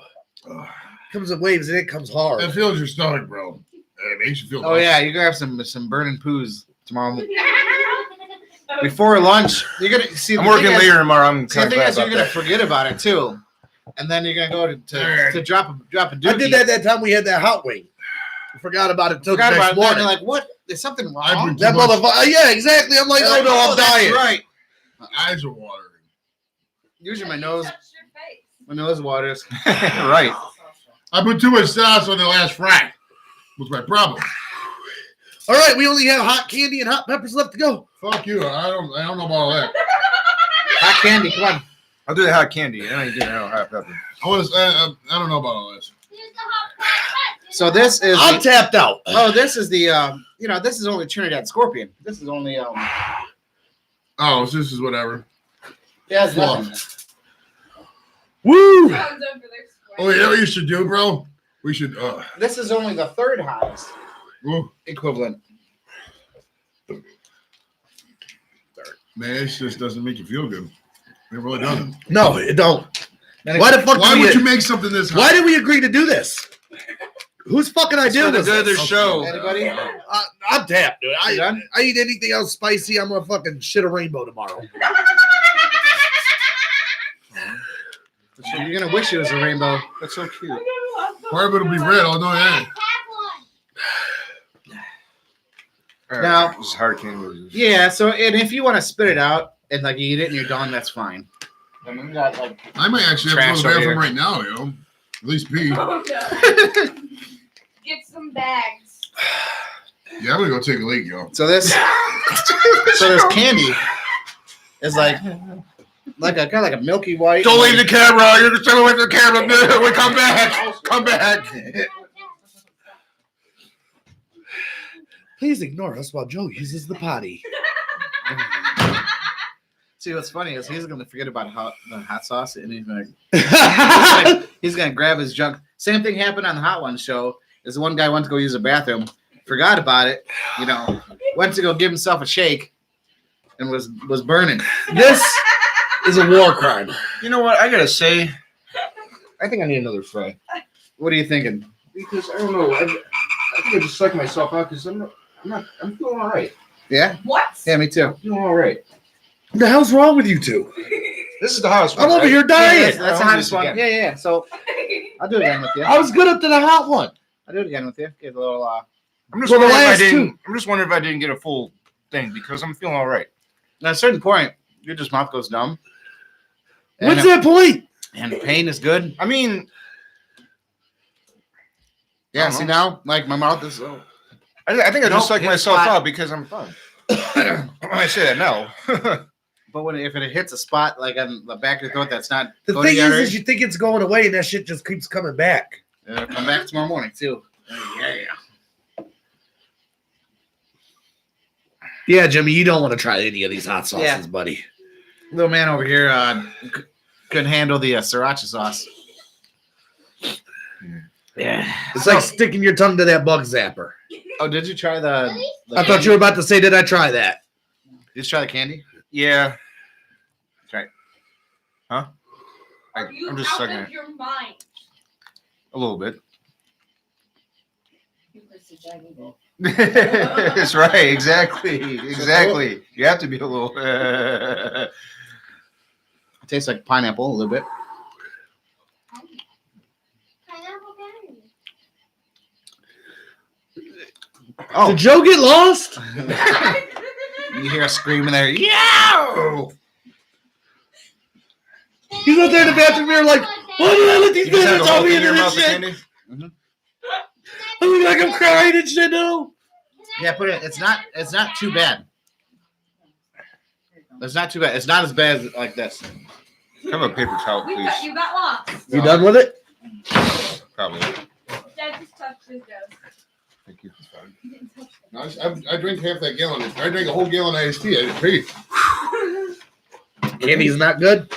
Ugh. It comes in waves and it comes hard. It fills your stomach, bro. It makes you feel. Oh yeah, you're gonna have some burning poos tomorrow before lunch. You're gonna see. I'm the working thing is- later tomorrow. I'm See, the kind of thing glad is, you're about gonna that. forget about it too, and then you're gonna go to drop a dookie. I did that time we had that hot wing. I forgot about it until Forgot the about next it. Then morning. you're like, what? There's something I wrong. would- That too much. motherfucker. Yeah, exactly. I'm like, You're oh like, no, I'm that's dying. Right. My eyes are watering. Usually my nose, touch your face. my nose waters. Right. I put too much sauce on the last fry. What's my problem? All right, we only have hot candy and hot peppers left to go. Fuck you. I don't know about all that. Hot candy, come on. I'll do the hot candy. I ain't doing hot pepper. I don't know about all this. Here's the hot pepper. So this is. I'm tapped out. Oh, this is the. This is only Trinidad Scorpion. This is only. Oh, so this is whatever. Yeah, it's nothing. Woo! Sounds over there Oh, you know what you should do, bro? We should. This is only the third highest Ooh, equivalent. man, this just doesn't make you feel good. It really doesn't. No, it don't. Why the fuck? Why did would we, you make something this hot? Why did we agree to do this? Whose fucking idea for the was good of the this? show. Anybody? I'm tapped, dude. You done? I eat anything else spicy, I'm gonna fucking shit a rainbow tomorrow. So you're gonna wish it was a rainbow. That's so cute. Part of it'll be red. I'll know that. All right, Now- this is hard candy. Yeah. So and if you want to spit it out and like you eat it and you're done, that's fine. I mean, we got like. I might actually have to Trash go to the over bathroom here. right now, yo. At least pee. Oh, no. Get some bags. Yeah, I'm gonna go take a leak, yo. So this. So this candy is like a kind of like a milky white. Don't leave the camera. You're just away from the camera. We come back. Come back. Please ignore us while Joe uses the potty. See what's funny is he's gonna forget about the hot sauce and he's gonna grab his junk. Same thing happened on the Hot Ones show. Is the one guy went to go use the bathroom, forgot about it, went to go give himself a shake, and was burning. This is a war crime. You know what? I gotta say, I think I need another fry What are you thinking? because I don't know. I think I just psyched myself out because I'm feeling all right. Yeah, What? yeah, me too. I'm feeling all right. What the hell's wrong with you two? This is the hottest one. I'm over right? here Yeah, dying. that's the I'll do hottest this one. again. Yeah. So I'll do it again with you. I was good up to the hot one. I'll do it again with you. Give a little. I'm just Well, the wondering if I last didn't. two- I'm just wondering if I didn't get a full thing because I'm feeling all right. At a certain point, your just mouth goes numb. What's that point? And the pain is good. I mean, Yeah, see now, like my mouth is. I think I just Nope, psych hit myself spot. out because I'm fun. I say that now. But if it hits a spot like on the back of your throat, that's not. The thing is you think it's going away, and that shit just keeps coming back. It'll come back tomorrow morning too. Yeah. Yeah, Jimmy, you don't want to try any of these hot sauces, Yeah. buddy. Little man over here couldn't handle the sriracha sauce. Yeah, it's like sticking your tongue to that bug zapper. Oh, did you try the I thought you were about to say, "Did I try that?" Did you try the candy? Yeah. Right. Huh? Are you I'm just out sucking of it. your mind? A little bit. You pussy jaggy bit. That's right. Exactly. You have to be a little. It tastes like pineapple a little bit. Pineapple candy. Oh, Did Joe get lost? you hear a scream in there. Yeah! He's out there in the bathroom mirror like, why did I let these You just have bitches the whole all thing me in into your this mouth of shit? candy. I look like I'm crying and shit now. Yeah, put it. It's not too bad. It's not too bad. It's not as bad as like this. Have a paper towel, please. You got lost. You done with it? Probably. Dad just touched his nose. Thank you. He didn't touch it. I drank half that gallon. I drank a whole gallon of iced tea. I didn't pay. Candy's not good.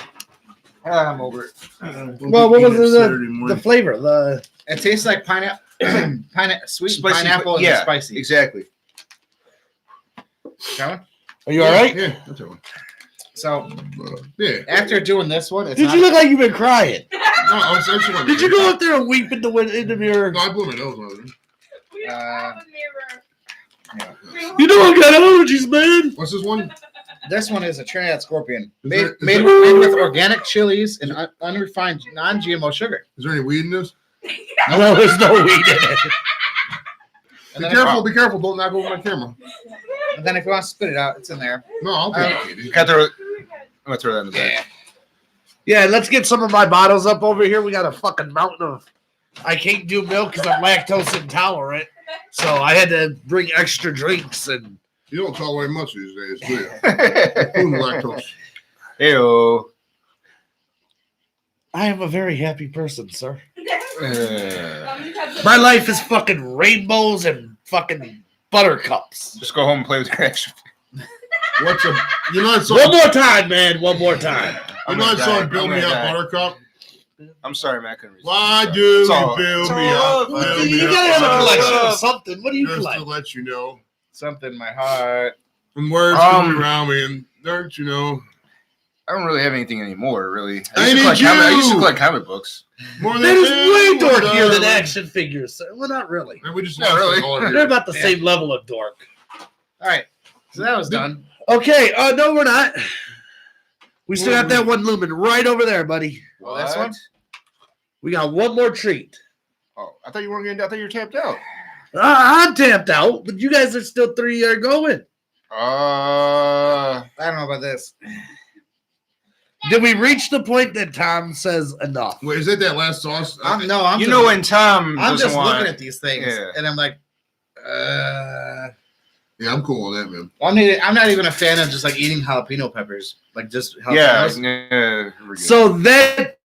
I'm over it. Well, what was the flavor? It tastes like pineapple. Sweet Spicy, pineapple and yeah, spicy. Exactly. That one? Are you all right? Yeah, that's that one. So Yeah. after doing this one, it's Did not, you look like you've been crying? No, I was actually Did you go up there and weep in the mirror? No, I blew my nose on it. We don't have a mirror. Yeah. You know I got allergies, man. What's this one? This one is a Trinidad Scorpion, Is made, there- is made, there- made with organic chilies and unrefined non-GMO sugar. Is there any weed in this? No, there's no weed in it. And Be then, careful, be careful. Don't knock over my camera. and then if you want to spit it out, it's in there. No, I'll take it. Katie. I'm gonna throw that in the bag. Yeah, let's get some of my bottles up over here. We got a fucking mountain of. I can't do milk because I'm lactose intolerant, so I had to bring extra drinks and. You don't tolerate much these days, do you? Food and lactose. Heyo. I am a very happy person, sir. Uh, My life is fucking rainbows and fucking buttercups. just go home and play with your extra. What's a? You know that One song? more time, man. One more time. You know that song? Build me up, Buttercup. I'm sorry, man. I couldn't resist. Why do you It's all- build it's me all up? love. Build You me up, gotta have a Buttercup? collection of something. What do you Just to collect? let you know. Something in my heart. And words come around me, and don't you know? I don't really have anything anymore, really. I I used to need collect you! comic books. More than That is way anyone dorkier than else. action figures, sir. Well, not really. And we just Not lost really. it all They're here. about the Yeah. same level of dork. All right, so that was done. Okay, no, we're not. We still got that one looming right over there, buddy. Oh, this one? We got one more treat. Oh, I thought you weren't getting. I thought you were tapped out. I'm tapped out, but you guys are still 3 years going. I don't know about this. Did we reach the point that Tom says enough? Wait, is that last sauce? I'm You just, know when Tom I'm doesn't just want. looking at these things, Yeah. and I'm like, Yeah, I'm cool with that, man. I'm not even a fan of just like eating jalapeno peppers, like just Yeah. jalapenos. We're good.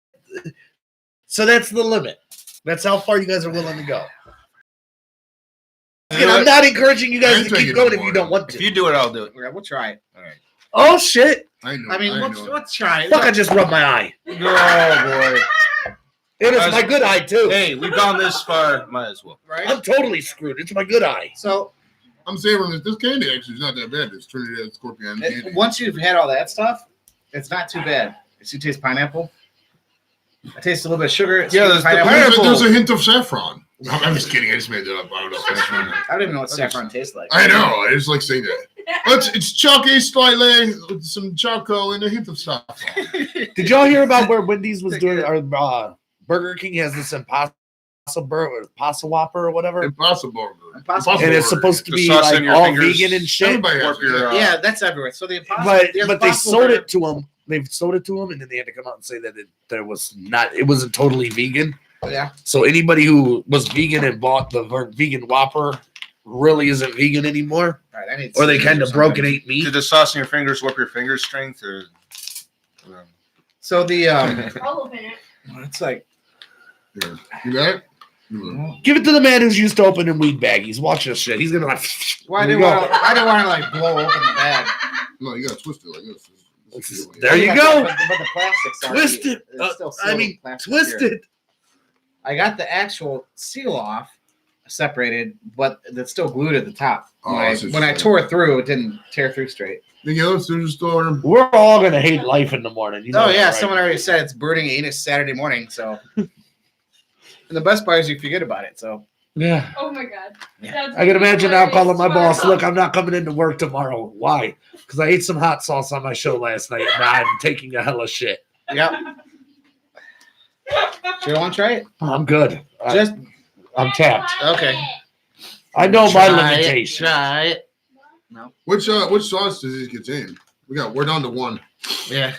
So that's the limit. That's how far you guys are willing to go. You And know I'm what? not encouraging you guys I to take keep it going no if you more. don't want If to. you do it, I'll do it. Yeah, we'll try it. All right. Oh shit! I know. I mean, know. let's try it. Fuck! I just rubbed my eye. Oh boy. It is my good eye too. Hey, we've gone this far. Might as well. Right. I'm totally screwed. It's my good eye. So I'm savoring this. This candy actually is not that bad. It's Trinidad Scorpion candy. once you've had all that stuff, it's not too bad. You taste pineapple. I taste a little bit of sugar. Yeah, sweet there's the pineapple. There's a hint of saffron. I'm just kidding. I just made that up. I don't know. I don't even know what saffron tastes like. I know. I just like saying that. It's chalky slightly, with some charcoal and a hint of saffron. Did y'all hear about where Wendy's was doing, or Burger King has this Impossible Whopper or whatever, Impossible. Impossible. and it's supposed to The be sauce like in your all fingers. vegan and shit. Everybody has Warp your, it. Yeah, that's everywhere. So the impossible, But the they Impossible sold Burger- it to them. They've sold it to them, and then they had to come out and say that it wasn't totally vegan. Yeah. So anybody who was vegan and bought the vegan Whopper really isn't vegan anymore, All right, I need or they scissors kind or of broke and something. ate meat. Did the sauce in your fingers whip your finger strength, or? So the I'll open it. it's like Here. You got it? Mm. Give it to the man who's used to opening weed baggies. Watch this shit. He's gonna like. I There didn't you go. want to. I didn't want to like blow open the bag. No, you gotta twist it like this. This is the There way. you go. But the plastic's already, Twist it. it's still I sealed mean, with plastic twist here. it. I got the actual seal off, separated, but it's still glued at the top. Oh, When, that's when I interesting. tore it through, it didn't tear through straight. The yellows, they're just throwing them. We're all gonna hate life in the morning. You know Oh that, yeah, right? someone already said it's burning anus Saturday morning. So, and the best part is you forget about it. So Yeah. Oh my god. Yeah. That's I can imagine now hilarious calling my boss. tomorrow. Look, I'm not coming into work tomorrow. Why? Because I ate some hot sauce on my show last night, and I'm taking a hella shit. yep. Do you want to try it? I'm good. Just I'm tapped. Okay. I know my try it, limitations. Try it. Which sauce does these contain? We're down to one. Yeah.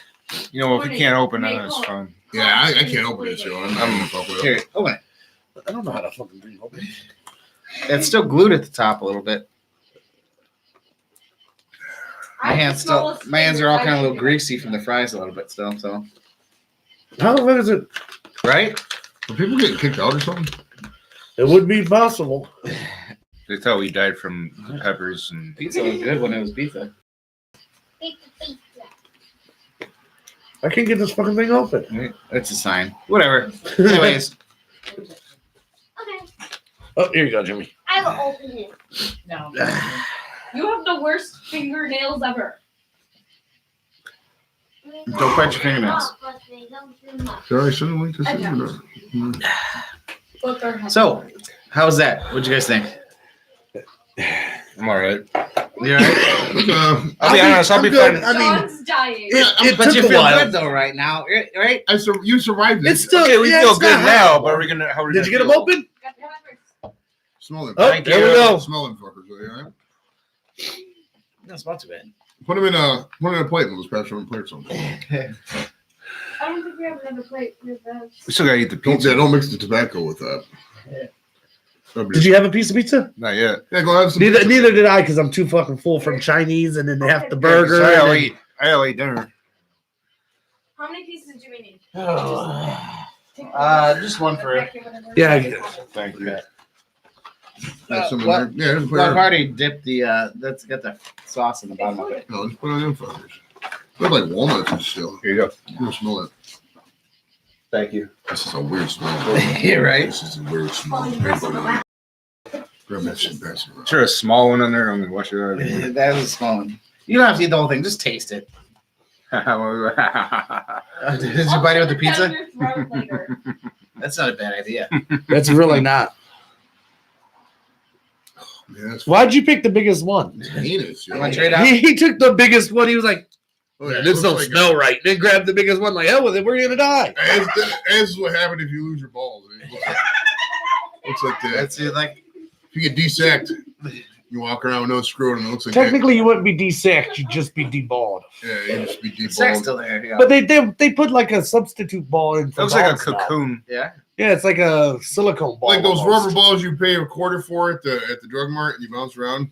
You know, if we can't open it, it's fun. Yeah, I can't open it, so I'm gonna fuck with it. Here, open it. I don't know how to fucking bring it open. It's still glued at the top a little bit. My hands are all kind of a little greasy from the fries a little bit still. So How the fuck is it? right. Are people getting kicked out or something? It would be possible. They thought we died from peppers and. Pizza was good when it was pizza. I can't get this fucking thing open. That's a sign. Whatever. Anyways, Okay. Oh, here you go, Jimmy. I will open it. No. You have the worst fingernails ever. don't bite your fingernails. Did I send a link to I something? or not? But they're heavy. So, how's that? What'd you guys think? I'm all right. You all right? I'll be honest. I'll be good. fine. I mean, Dog's dying. it, it But took you a feel while. good though right now, right? You survived it. It's still. Okay, we yeah, feel it's good not now, hot. but are we gonna? How are we Did you gonna get them feel? open? Smell them. Oh, Thank there you. we go. Smell them fuckers. Are you all right? That's not too bad. Put them in a plate and let's pass them in a plate or something. I don't think we have another plate. We have that. We still gotta eat the Don't pizza. don't mix the tobacco with that. Did you have a piece of pizza? Not yet. Yeah, go have some. Neither, pizza. neither did I, because I'm too fucking full from Chinese, and then half the burger. Sorry, and I'll then- eat. I'll eat dinner. How many pieces do we need? Just one for. Yeah. Thank you. Have some in What? there. Yeah, just put it I've in. already dipped the. That's got the sauce in the bottom of it. No, just put it in fuckers. Look like walnuts and still. Here you go. You don't smell it. Thank you. This is a weird smell. You're right. This is a weird smell. Everybody- Grab that shit and pass it around. Sure, a small one in there. I'm gonna wash it out. That was a small one. You don't have to eat the whole thing. Just taste it. Did you bite it with the pizza? That's not a bad idea. That's really not. Man, that's Why'd you pick the biggest one? heinous. You want to trade out? He took the biggest one. He was like, Oh, yeah, this it don't looks like smell right. And then grabbed the biggest one, like, hell with it, we're gonna die. As what happened if you lose your balls. It looks like that. That's it. Like If you get desacked, you walk around with no scrotum. It looks like Technically, you wouldn't be desacked, you'd just be deballed. that. Yeah, you just be sex deballed. still there. Yeah. But they put like a substitute ball in. That For looks like a balls now. cocoon. Yeah. Yeah, it's like a silicone ball. Like those almost. rubber balls you pay $0.25 for at the drug mart and you bounce around.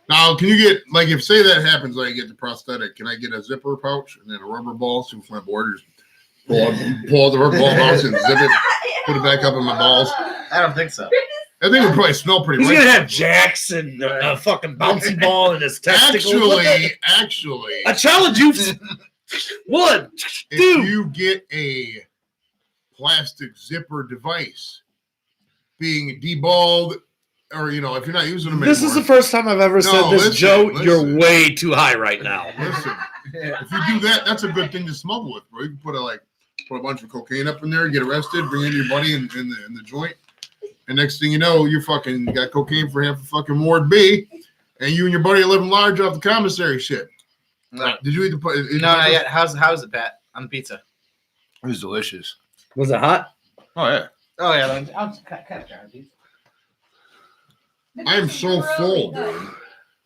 Now, can you get, like, if say that happens, like, I get the prosthetic, can I get a zipper pouch and then a rubber ball so with my borders? Pull out the rubber ball out and zip it, put it back up in my balls. I don't think so. I think it would probably smell pretty He's right. gonna have jacks and a fucking bouncy ball in his testicles. Actually, I challenge you. One, if two. you get a plastic zipper device, being deballed, or, you know, if you're not using them This anymore. is the first time I've ever said No, this, listen, Joe. listen. You're way too high right now. Listen, if you do that, that's a good thing to smuggle with, bro. You can put a bunch of cocaine up in there, get arrested, bring in your buddy in the joint, and next thing you know, you fucking got cocaine for half a fucking Ward B, and you and your buddy are living large off the commissary shit. No, Did you eat the? not yet. How's it, Pat? On the pizza? It was delicious. Was it hot? Oh yeah. Oh yeah. I'll just cut it down, pizza. I am so full, dude.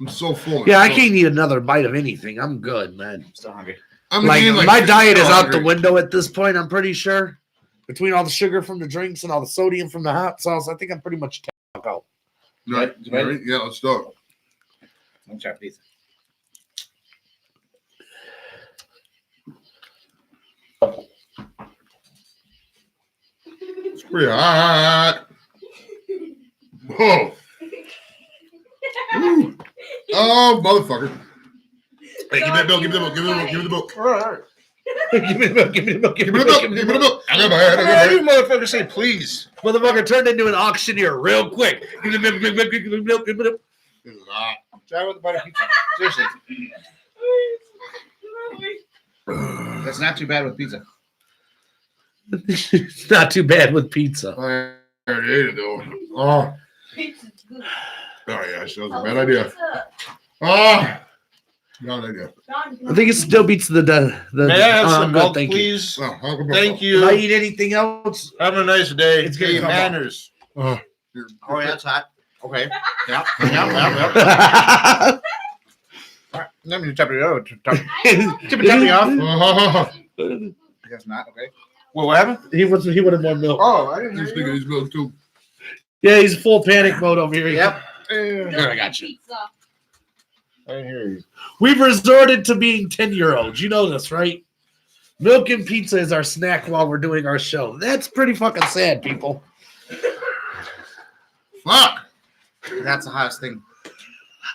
I'm so full. Yeah, I can't eat another bite of anything. I'm good, man. I'm still hungry. I'm Like eating my diet is out the hungry. window at this point. I'm pretty sure. Between all the sugar from the drinks and all the sodium from the hot sauce, I think I'm pretty much tapped out. Right. You ready? Right? Yeah, let's do Let's try pizza. It's pretty hot. Whoa. Ooh. Oh, motherfucker. Hey, give me that milk, give me the milk, give me the milk, give me the milk. All right. Give me the milk, give me the milk, Give me the milk, give me the milk. I got my head, I got You my head. motherfucker say please. Motherfucker turned into an auctioneer real quick. Give me the milk, give me the milk, give me the milk, give me the milk. This is hot. Try with the butter pizza. Seriously. That's not too bad with pizza. It's not too bad with pizza. I already ate it though. Oh, Pizza's good. yeah, that was a bad idea. Oh, bad idea. I think it still beats the May I have some I'm good, milk, thank you. please? Oh, Thank If I you. eat anything else, Have a nice day. It's gonna Hey, come up. manners. Oh, Oh, yeah, it's hot. Okay. Yep. All right. Let me tap it over. Tap me off. oh, Guess not. Okay. Well, what happened? he wanted more milk. Oh, I didn't he's hear thinking you. he's milk too. Yeah, he's full panic mode over here. Yep. Here, I got you. Pizza. I didn't hear you. We've resorted to being 10-year-olds. You know this, right? Milk and pizza is our snack while we're doing our show. That's pretty fucking sad, people. Fuck. That's the hottest thing.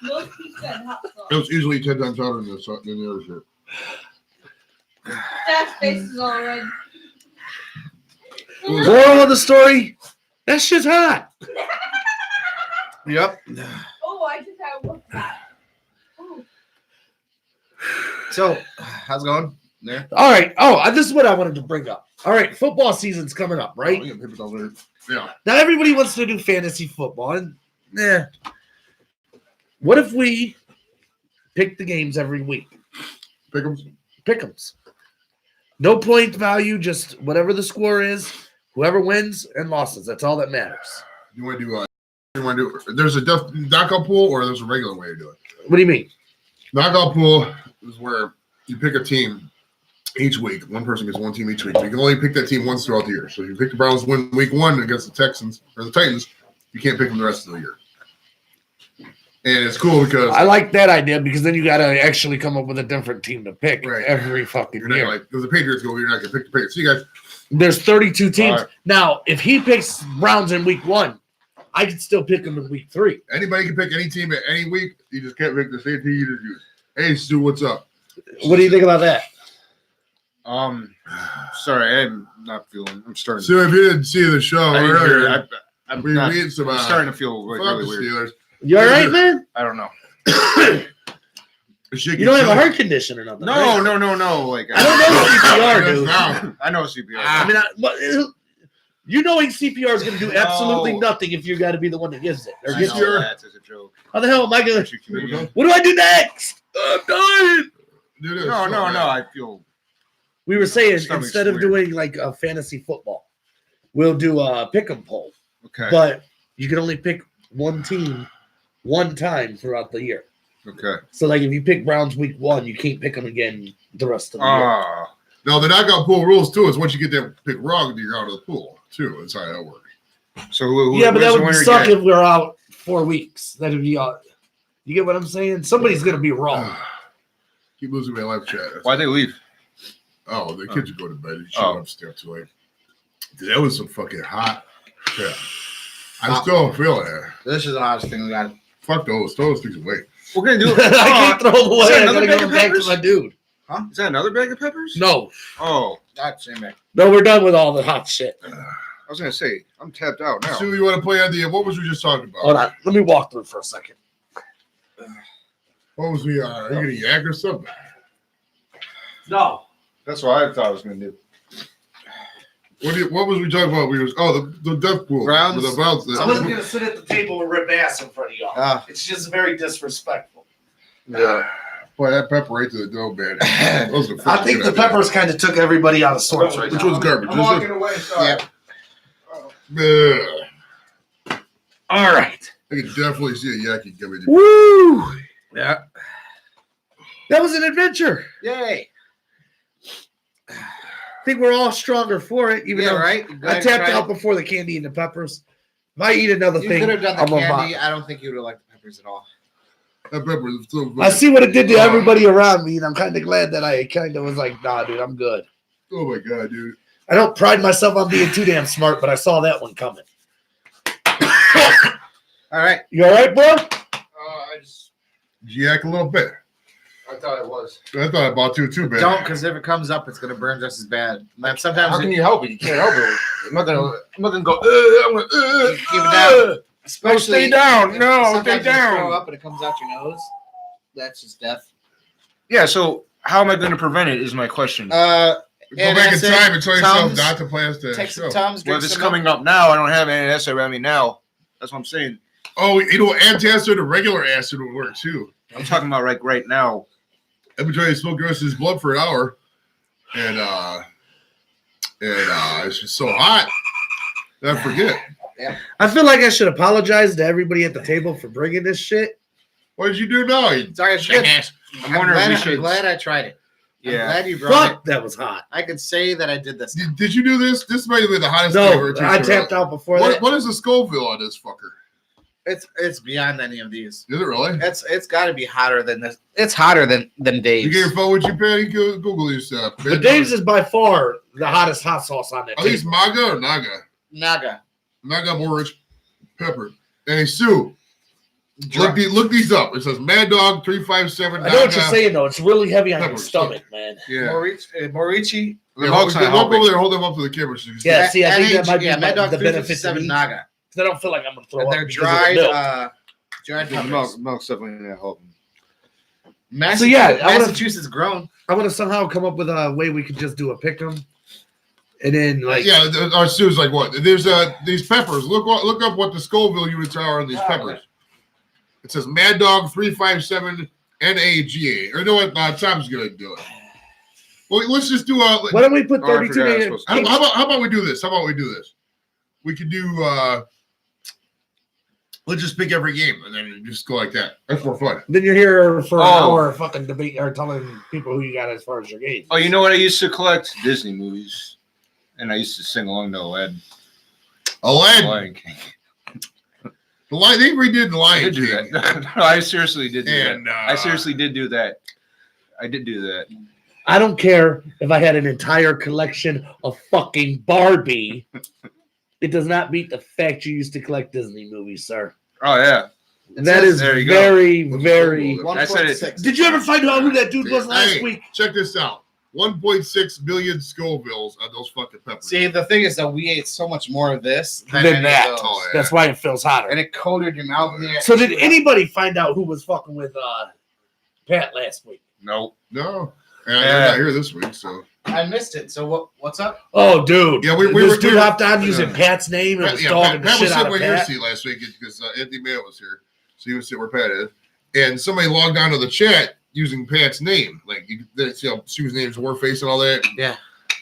Milk pizza and hot sauce. It was easily 10 times hotter than the other shit. Dad's face is all red. Moral of the story, that shit's hot. Yep. Oh, I just had one that. Oh. So, how's it going there? All right. Oh, this is what I wanted to bring up. All right, football season's coming up, right? Oh, yeah, paper towels there. Yeah. Now everybody wants to do fantasy football, and what if we pick the games every week? Pick'ems. No point value, just whatever the score is, whoever wins and losses. That's all that matters. You want to do there's a knockout pool or there's a regular way to do it. What do you mean? Knockout pool is where you pick a team each week. One person gets one team each week. You can only pick that team once throughout the year. So if you pick the Browns win week 1 against the Texans or the Titans, you can't pick them the rest of the year. And it's cool because I like that idea because then you got to actually come up with a different team to pick Right. every fucking you're not year. like if the Patriots go, you're not gonna pick the Patriots. See you guys. There's 32 teams. All right. Now, if he picks Browns in week 1, I could still pick them in week 3. Anybody can pick any team at any week. You just can't pick the same team you just used. Hey Stu, what's up? What do you think about that? Sorry, I'm not feeling. I'm starting. So if you didn't see the show I didn't hear earlier, it. I'm we not. beat some I'm starting to feel like fuck really the weird. Steelers. You all right, man? I don't know. You don't have a heart condition or nothing. No, right? no. Like I don't know CPR, dude. Now, I know CPR. I mean, you knowing CPR is going to do absolutely No. nothing if you got to be the one that gives it. Or I gets know your, that as a joke. how the hell am I going Aren't to? you comedian? What do I do next? I'm dying. dude, it's No. so bad. I feel. We were saying Stomach's instead of weird. doing like a fantasy football, we'll do a pick 'em poll. Okay. But you can only pick one team one time throughout the year. Okay. So, like, if you pick Browns week 1, you can't pick them again the rest of the year. Ah. No, the knockout pool rules too is once you get that pick wrong, you're out of the pool too. That's how that works. So who, Yeah, but where's that the would winner suck get? if we're out 4 weeks. That'd be you get what I'm saying? Somebody's gonna be wrong. Keep losing my live chat. Why'd they leave? Oh, the kids would go to bed. You Oh. show up, stay up too late. Dude, that was some fucking hot shit. I'm still feeling it. This is the hottest thing we got. Fuck those. Throw those things away. We're gonna do. I can't throw them is away. that I another gotta bag give of them back to peppers? my dude. Is that another bag of peppers? No, Oh, That's same back. no, we're done with all the hot shit. I was gonna say I'm tapped out now. Stu, you want to play on the what was we just talking about? Hold on, let me walk through for a second. What was we? Are you gonna yak or something? No, That's what I thought I was gonna do. What was we talking about? We was the death pool. Browns? The Browns. I wasn't gonna sit at the table and rip ass in front of y'all. Ah. It's just very disrespectful. Yeah. Boy, that pepper right to the dough, man. That was a I fucking think good the idea. peppers kind of took everybody out of sorts right Which now. one's garbage? I'm Is walking it? away. Sorry. Yeah. All right. I can definitely see a yaki coming. Woo! Yeah. That was an adventure. Yay. think we're all stronger for it. Even Yeah, though right. I tapped out before the candy and the peppers. If I eat another You thing, could have done the I'm gonna candy. vomit. I don't think you would have liked the peppers at all. That pepper is so good. I see what it did to everybody around me, and I'm kind of glad that I kind of was like, nah, dude, I'm good. Oh my god, dude. I don't pride myself on being too damn smart, but I saw that one coming. All right. You all right, bro? I just Yak a little bit. I thought it was. I thought I bought too bad. Don't, because if it comes up, it's gonna burn just as bad. Like sometimes How can you help it? You can't help it. I'm not gonna go. I'm gonna. you keep it down. Especially stay down. if No, sometimes stay you down. Throw up and it comes out your nose. That's just death. Yeah. So how am I going to prevent it? Is my question. Go back in Antacid, time and tell yourself Tums, not to play us the Take show. some Tums. Well, Drink if it's some coming milk. up now, I don't have any acid around me now. That's what I'm saying. Oh, you know, antacid or regular acid would work too. I'm talking about like right now. Every time you smoke the rest of his blood for an hour, and it's just so hot. I forget. I feel like I should apologize to everybody at the table for bringing this shit. What did you do now? You Sorry, jackass. I'm wondering if we I'm should. glad I tried it. I'm Yeah. glad you brought it. Fuck, that was hot. I could say that I did this. Did you do this? This might be the hottest thing I've No, ever I tasted. tapped out before What, that. what is the Scoville on this fucker? It's beyond any of these. Is it really? It's got to be hotter than this. It's hotter than You Dave's. get your phone with you, Patty? Google this stuff. But Dave's is by far the hottest hot sauce on that Are these table. MAGA or Naga? Naga. Naga more rich pepper. Hey, Sue, look these up. It says Mad Dog 357 I know what you're saying, though. It's really heavy on your Peppers, stomach, man. Yeah. Morici. The Yeah, milk's walk not helping. over there, hold them up to the camera. So you can see. Yeah, see, I think that might be Mad Dog the benefit to 357 me. Naga. Because I don't feel like I'm going to throw And up they're because of the dried, milk. dried The peppers. milk's definitely not helping. So, yeah, I wanna- Massachusetts grown. I want to somehow come up with a way we could just do a pick 'em. And then, like, Yeah, our Sue's like what? There's these peppers. Look up what the Scoville units are on these peppers. It says Mad Dog 357 NAGA. Or you know what? Tom's gonna do it. Well, let's just do why don't we put Oh, I 32 forgot I was days? supposed how about we do this? We could do let's just pick every game and then just go like that. That's more fun. Then you're here for an Oh. hour fucking debate or telling people who you got as far as your game. Oh, you know what I used to collect? Disney movies. And I used to sing along to Aladdin. Aladdin. Lion King. The Lion, they redid the I Lion did do King. that. No, I seriously did do And, that. I seriously did do that. I did do that. I don't care if I had an entire collection of fucking Barbie. It does not beat the fact you used to collect Disney movies, sir. Oh, yeah. That is There you go. very, What's very. the I said it. 1.6. Did you ever find out who that dude was last Hey, week? check this out. 1.6 billion Scovilles on those fucking peppers. See, the thing is that we ate so much more of this Than any of that. those. Oh, yeah. That's why it feels hotter. And it coated your mouth there. So did anybody find out who was fucking with Pat last week? No. No. And I'm not here this week, so. I missed it. So what's up? Oh, dude. Yeah, we this were- dude we were- hopped on using yeah. Pat's name and was Yeah, dogging Pat the was shit out sitting of with your Pat. seat last week because Anthony Mayo was here. So he was sitting where Pat is. And somebody logged onto the chat using Pat's name. Like, that's, Sue's name's Warface and all that. Yeah.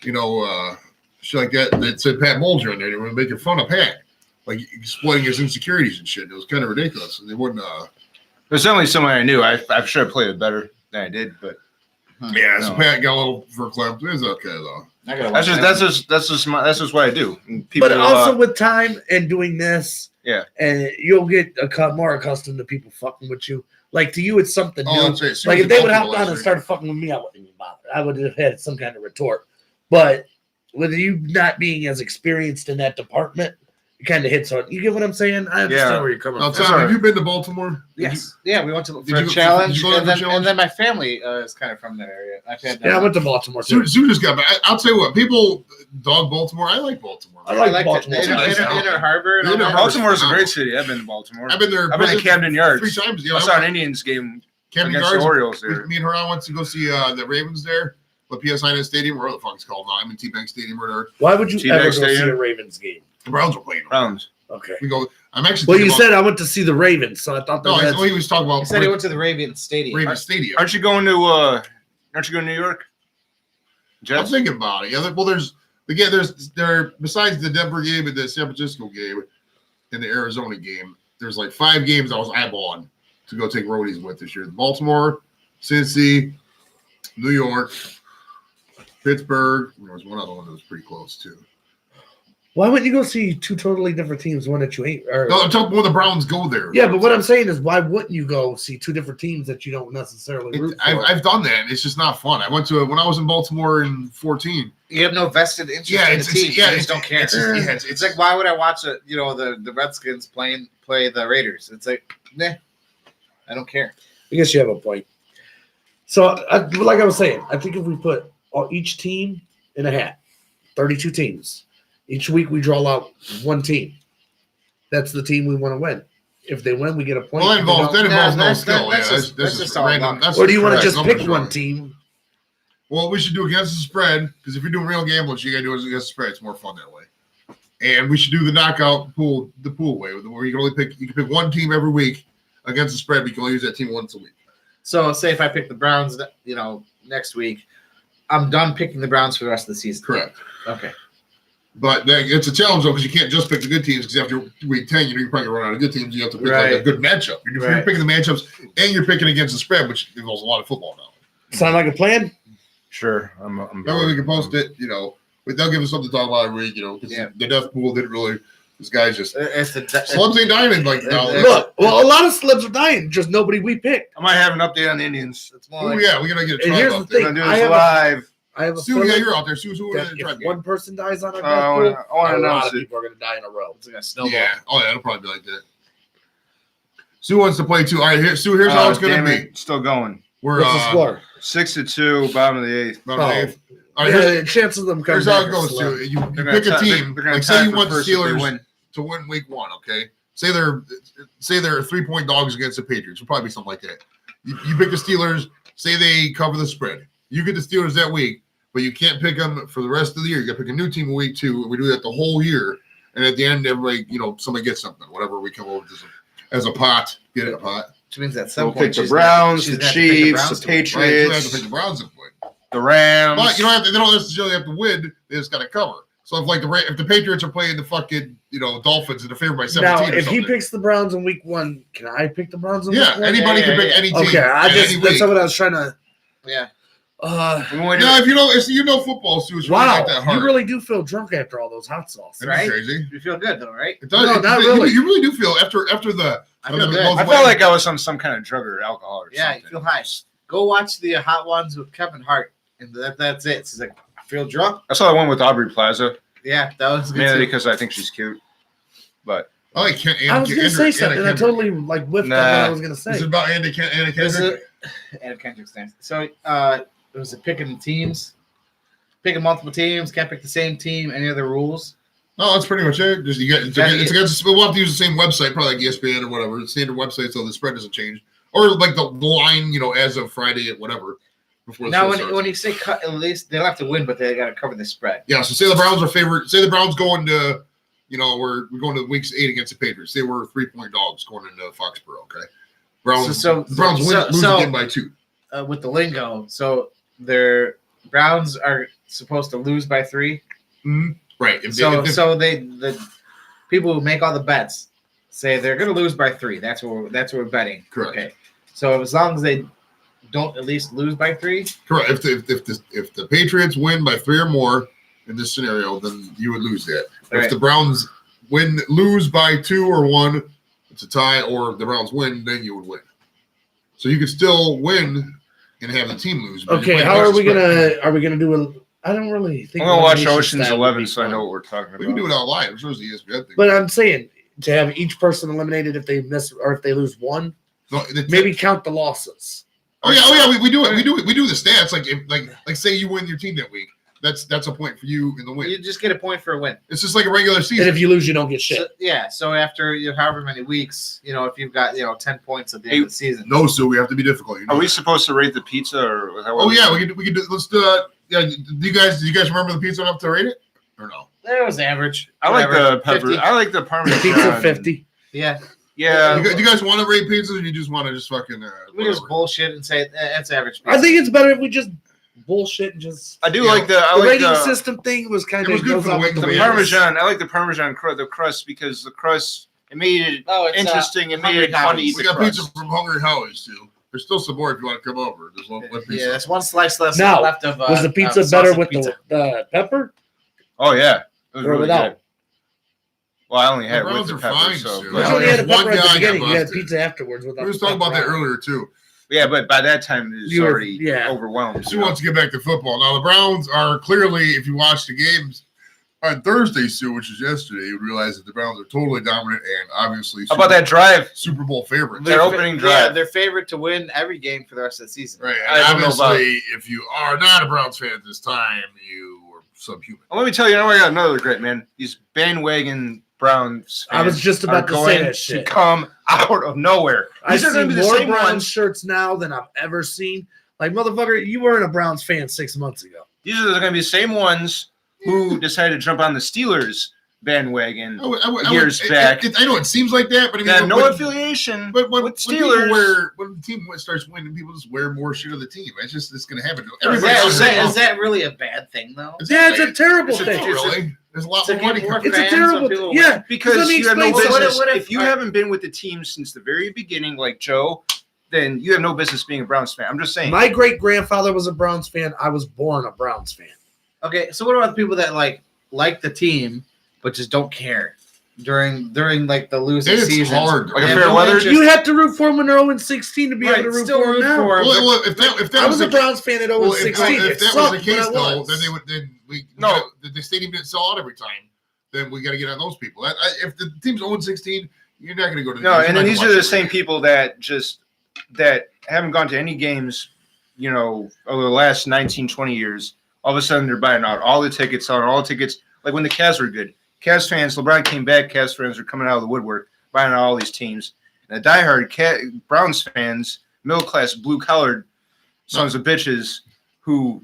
You know, shit like that. That said Pat Bolger in there. They were making fun of Pat. Like, exploiting his insecurities and shit. It was kind of ridiculous. And they wouldn't, There's only someone I knew. I'm sure I played it better than I did, but yeah, so No. Pat got a little verklempt. It was okay, though. I gotta that's watch just what I do. And people, But also with time and doing this, yeah. and you'll get more accustomed to people fucking with you. Like to you, it's something Oh, new. that's right. Sue Like was if they in would Baltimore hop on last and week. start fucking with me, I wouldn't even bother. I would have had some kind of retort. But with you not being as experienced in that department, it kind of hits on. You get what I'm saying? I understand Yeah. where you're coming Now, from. Tom, have you been to Baltimore? Yes. Yeah, we went to Did for a you- challenge, did you go and there then for challenge? my family is kind of from that area. I've had Yeah, I went to Baltimore too. Sue just got back. I'll tell you what, people dog Baltimore. I like Baltimore. I like liked Baltimore. it. It's nice Inner town. Harbor. And all Inner that. Harbor. Baltimore's a great city. I've been to Baltimore. I've been there. I've been to Camden Yards 3 times. You I know, saw an Indians game Camden against Yards. the Orioles there. Me and Haran went to go see the Ravens there. The PSI Stadium, whatever the fuck it's called now. I'm in T-Bank Stadium or whatever. Why would you T-Bag ever go see Stadium. a Ravens game? The Browns were playing. Browns. Okay. We go. I'm actually. Well, you thinking said I went to see the Ravens, so I thought about, that no. He was talking about He said he went to the Ravens Stadium. Ravens Stadium. Aren't you going to New York? I'm Jets? thinking about it. Yeah. Well, there's besides the Denver game and the San Francisco game and the Arizona game, there's like 5 games I was eyeballing to go take roadies with this year. Baltimore, Cincy, New York, Pittsburgh. There was one other one that was pretty close too. Why wouldn't you go see two totally different teams, one that you ain't? Or, No, I'm talking when the Browns go there. yeah, but what I'm saying is, why wouldn't you go see two different teams that you don't necessarily root for? I've done that. It's just not fun. I went to it when I was in Baltimore in 14. You have no vested interest Yeah, in the team. You just don't care. It's like, why would I watch the Redskins play the Raiders? It's like, nah, I don't care. I guess you have a point. So, like I was saying, I think if we put each team in a hat, 32 teams, each week we draw out one team. That's the team we want to win. If they win, we get a point. Well, that involves no that's- skill. that's Yeah, just- that's that's just just all random. luck. That's Or do you want to correct. just pick Numbers one wrong. team? Well, we should do against the spread because if you're doing real gambling, you gotta do it against the spread. It's more fun that way. And we should do the knockout pool, the pool way, where you can pick one team every week against the spread. But you can only use that team once a week. So, say if I pick the Browns, next week, I'm done picking the Browns for the rest of the season. Correct. Okay. But it's a challenge though because you can't just pick the good teams because after week 10, you're probably gonna run out of good teams. You have to pick like a Right. good matchup. You're picking the matchups and you're picking against the spread, which involves a lot of football now. Sound like a plan? Sure. I'm That way we can post it. They'll give us something to talk about every week. Because the death pool didn't really. This guy's just slums ain't dying like now. Look, well, a lot of celebs are dying. Just nobody we picked. I might have an update on the Indians. It's more Oh like, yeah, we're gonna get a And tribe here's the out We're there. thing. gonna do I this have live. I have a Sue, feeling yeah, you're out there. Sue, who that in the tribe? if one person dies on our I death wanna pool, a lot announce of it. people are going to die in a row. it's like a snowball. Yeah. Oh yeah, it'll probably be like that. Sue wants to play too. All right, Sue. Here's how it's gonna Damn be. it, still going. We're What's the score? 6-2, bottom of the eighth. about an eighth. All right, Yeah, chances of them coming here's how back it are goes. slim. Sue. You They're pick a gonna team. They're gonna Like tie say you for want the first if they Steelers win. to win week 1. Okay. Say they're 3-point dogs against the Patriots. It'll probably be something like that. You pick the Steelers. Say they cover the spread. You get the Steelers that week, but you can't pick them for the rest of the year. You got to pick a new team in week 2. We do that the whole year, and at the end, everybody, somebody gets something. Whatever we come over with as a pot. Get it a pot. Which means at some We'll point pick the she's Browns, gonna the have to pick Chiefs, Browns the to win. Right? You have to Patriots, pick the Browns to win. the Rams. But you don't have to. They don't necessarily have to win. They just got to cover. So if the Patriots are playing the fucking Dolphins and they're favored by 17, Now, or if he something, picks the Browns in week 1, can I pick the Browns in week 1? anybody can pick any team. Okay, any week. that's what I was trying to. Yeah. If you know football, Sue, it's really Wow, not that hard. you really do feel drunk after all those hot sauces. Isn't that Right? crazy? You feel good though, right? It does. No, not really. You really do feel after the. I feel good. I felt like I was on some kind of drug or alcohol or Yeah, something. you feel high. Go watch the Hot Ones with Kevin Hart, and that's it. It's like I feel drunk. I saw the one with Aubrey Plaza, Yeah, that was good mainly too. because I think she's cute. But I like I was going to say something, and I totally whiffed on what I was going to Is say. it about Anna This Kendrick? is Adam Kendrick's dance. So it was a picking teams, picking multiple teams. Can't pick the same team. Any other rules? No, that's pretty much it. Just it's against. We'll have to use the same website, probably like ESPN or whatever, the standard website, so the spread doesn't change, or like the line, as of Friday at whatever. Before the Now, season starts. when you say cut, at least they don't have to win, but they got to cover the spread. Yeah, so say the Browns are favored. Say the Browns going to, we're going to weeks 8 against the Patriots. They were 3-point dogs going into Foxborough. Okay, Browns. So- the Browns lose again by 2. With the lingo, so their Browns are supposed to lose by 3. Right. The people who make all the bets say they're going to lose by 3. That's what we're betting. Correct. Okay. So as long as they don't at least lose by 3. Correct. If the Patriots win by 3 or more in this scenario, then you would lose that. Right. If the Browns lose by 2 or 1, it's a tie, or if the Browns win, then you would win. So you could still win and have the team lose. but Okay, you're how playing are we against the gonna? Are we gonna do a? I don't really think. I'm gonna watch elimination Ocean's style would 11 be so I fun. know what we're talking spread. about. We can do it out live. It shows the ESPN thing. But I'm saying to have each person eliminated if they miss or if they lose one, No, maybe count the losses. Oh yeah. We do it. We do the stats. Like say you win your team that week. That's a point for you in the win. You just get a point for a win. It's just like a regular And season. if you lose, you don't get shit. So after however many weeks, if you've got 10 points at the end of the season. No, Sue, we have to be difficult. Are we supposed to rate the pizza or was that what Oh yeah, we can do. Let's do it. Yeah, do you guys remember the pizza enough to rate it or no? It was average. I like Whatever. the pepper. 50. I like the parmesan. Pizza 50. Yeah. Yeah. Do you guys want to rate pizzas, or you just want to just fucking? We just whatever? bullshit and say it's average. I think it's better if we just bullshit and just. I do Yeah. like the The rating the system thing was kind It was of good goes for the off wing the to the be rails. parmesan. I like the parmesan the crust because the crust it made it Oh, it's interesting. It made Hungry it fun to Howie's. eat We the got pizza crust. from Hungry Howie's too. There's still some more if you want to come over. There's one pizza. Yeah, there's one slice left Now, left of. Was the pizza sausage better with pizza. the pepper? Oh yeah, it was Or really without? good. Well, I only The had it with Browns the are pepper, fine, so Stu. But Yeah, you only had the one pepper at guy the got beginning. You had busted. pizza afterwards. We were talking about that earlier too. yeah. But by that time, it was You were- already yeah. overwhelmed. Sue wants to get back to football. Now the Browns are clearly, if you watch the games on Thursday, Sue, which is yesterday, you would realize that the Browns are totally dominant and obviously How about that drive? Super Bowl favorites. Their opening drive. They're favorite to win every game for the rest of the season. Right. I And don't know obviously, if you are not a Browns fan at this time, you are subhuman. Well, let me tell you, I got another regret, man. These bandwagon Browns I was fans just about are to say going that to shit. come out of nowhere. I These are see going to be the more same Browns ones. shirts now than I've ever seen. Like, motherfucker, you weren't a Browns fan 6 months ago. These are going to be the same ones who decided to jump on the Steelers bandwagon. Years back. I know it seems like that, but I mean, Got no when- affiliation But when with Steelers, Steelers. when the team starts winning, people just wear more shit of the team. It's going to happen. Is Everybody that, else is, that, is that really a bad thing, though? Yeah, it's a terrible It's thing. not really. There's a lot To more money get more coming. It's a fans, so terrible people thing. Yeah, Because let me you have no explain business. something. If you haven't been with the team since the very beginning, like Joe, then you have no business being a Browns fan. I'm just saying. My great grandfather was a Browns fan. I was born a Browns fan. Okay, so what about the people that like the team but just don't care during like the losing It's season? hard. Like a fair weather? You have to root for them when they're 0-16 to be Right, able to root still for them root now. for 'em. Well, if that I was was a the Browns fan at 0-16. well, if It that was sucked, the case, but I though, was. then we No. the stadium didn't sell out every time. Then we got to get on those people. If the team's 0-16, you're not going to go to the No, games. and You're then not these gonna are the watch same every game. people that haven't gone to any games, over the last 19, 20 years. All of a sudden, they're buying out all the tickets, like when the Cavs were good. Cavs fans, LeBron came back, Cavs fans are coming out of the woodwork, buying out all these teams. And the diehard Browns fans, middle-class, blue-collared sons of bitches who,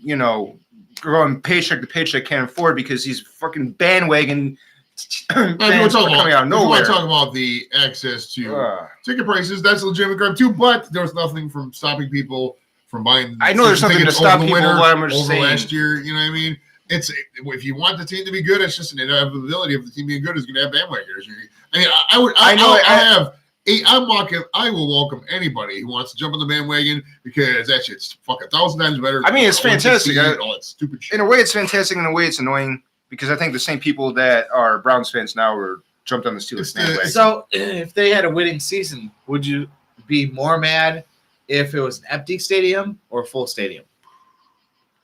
going paycheck to paycheck can't afford because these fucking bandwagon fans are coming out of If you nowhere. want to talk about the access to ticket prices, that's a legitimate gripe too. But there's nothing from stopping people from buying. I know there's season something to tickets stop over the people, winter, but I'm just over saying- last year. You know what I mean? It's if you want the team to be good, it's just an inevitability of the team being good is going to have bandwagoners. I mean, I will welcome anybody who wants to jump on the bandwagon because that shit's fucking 1,000 times better. I mean, it's than fantastic. 116 and all that stupid shit. In a way, it's fantastic. In a way, it's annoying because I think the same people that are Browns fans now are jumped on the Steelers It's the- bandwagon. So if they had a winning season, would you be more mad if it was an empty stadium or a full stadium?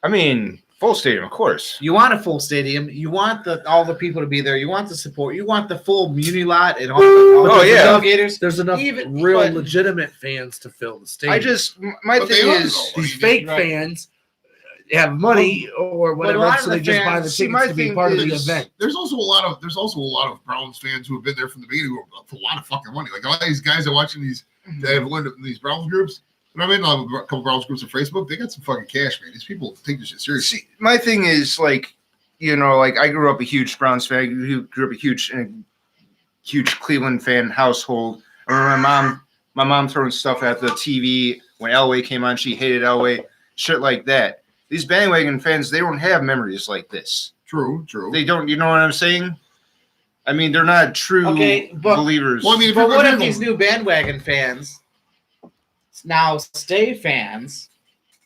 I mean, full stadium, of course. You want a full stadium. You want all the people to be there. You want the support. You want the full muni lot and all Oh, the yeah. tailgaters. There's enough Even- real but- legitimate fans to fill the stadium. My But thing they are, is, though. These fake Right. fans have money or a whatever, lot so of they the just buy the fans- see, tickets my to be thing part of the is- event. There's also a lot of Browns fans who have been there from the beginning who are up for a lot of fucking money. Like all these guys are watching these that have learned in these Browns groups. And I'm in a couple Browns groups on Facebook. They got some fucking cash, man. These people take this shit seriously. see, my thing is like I grew up a huge Browns fan. I grew up a huge Cleveland fan household. I remember my mom throwing stuff at the TV when Elway came on. She hated Elway, shit like that. These bandwagon fans, they don't have memories like this. True. They don't. You know what I'm saying? I mean, they're not true Okay, but- believers. Well, I mean, But what if you're these new bandwagon fans now stay fans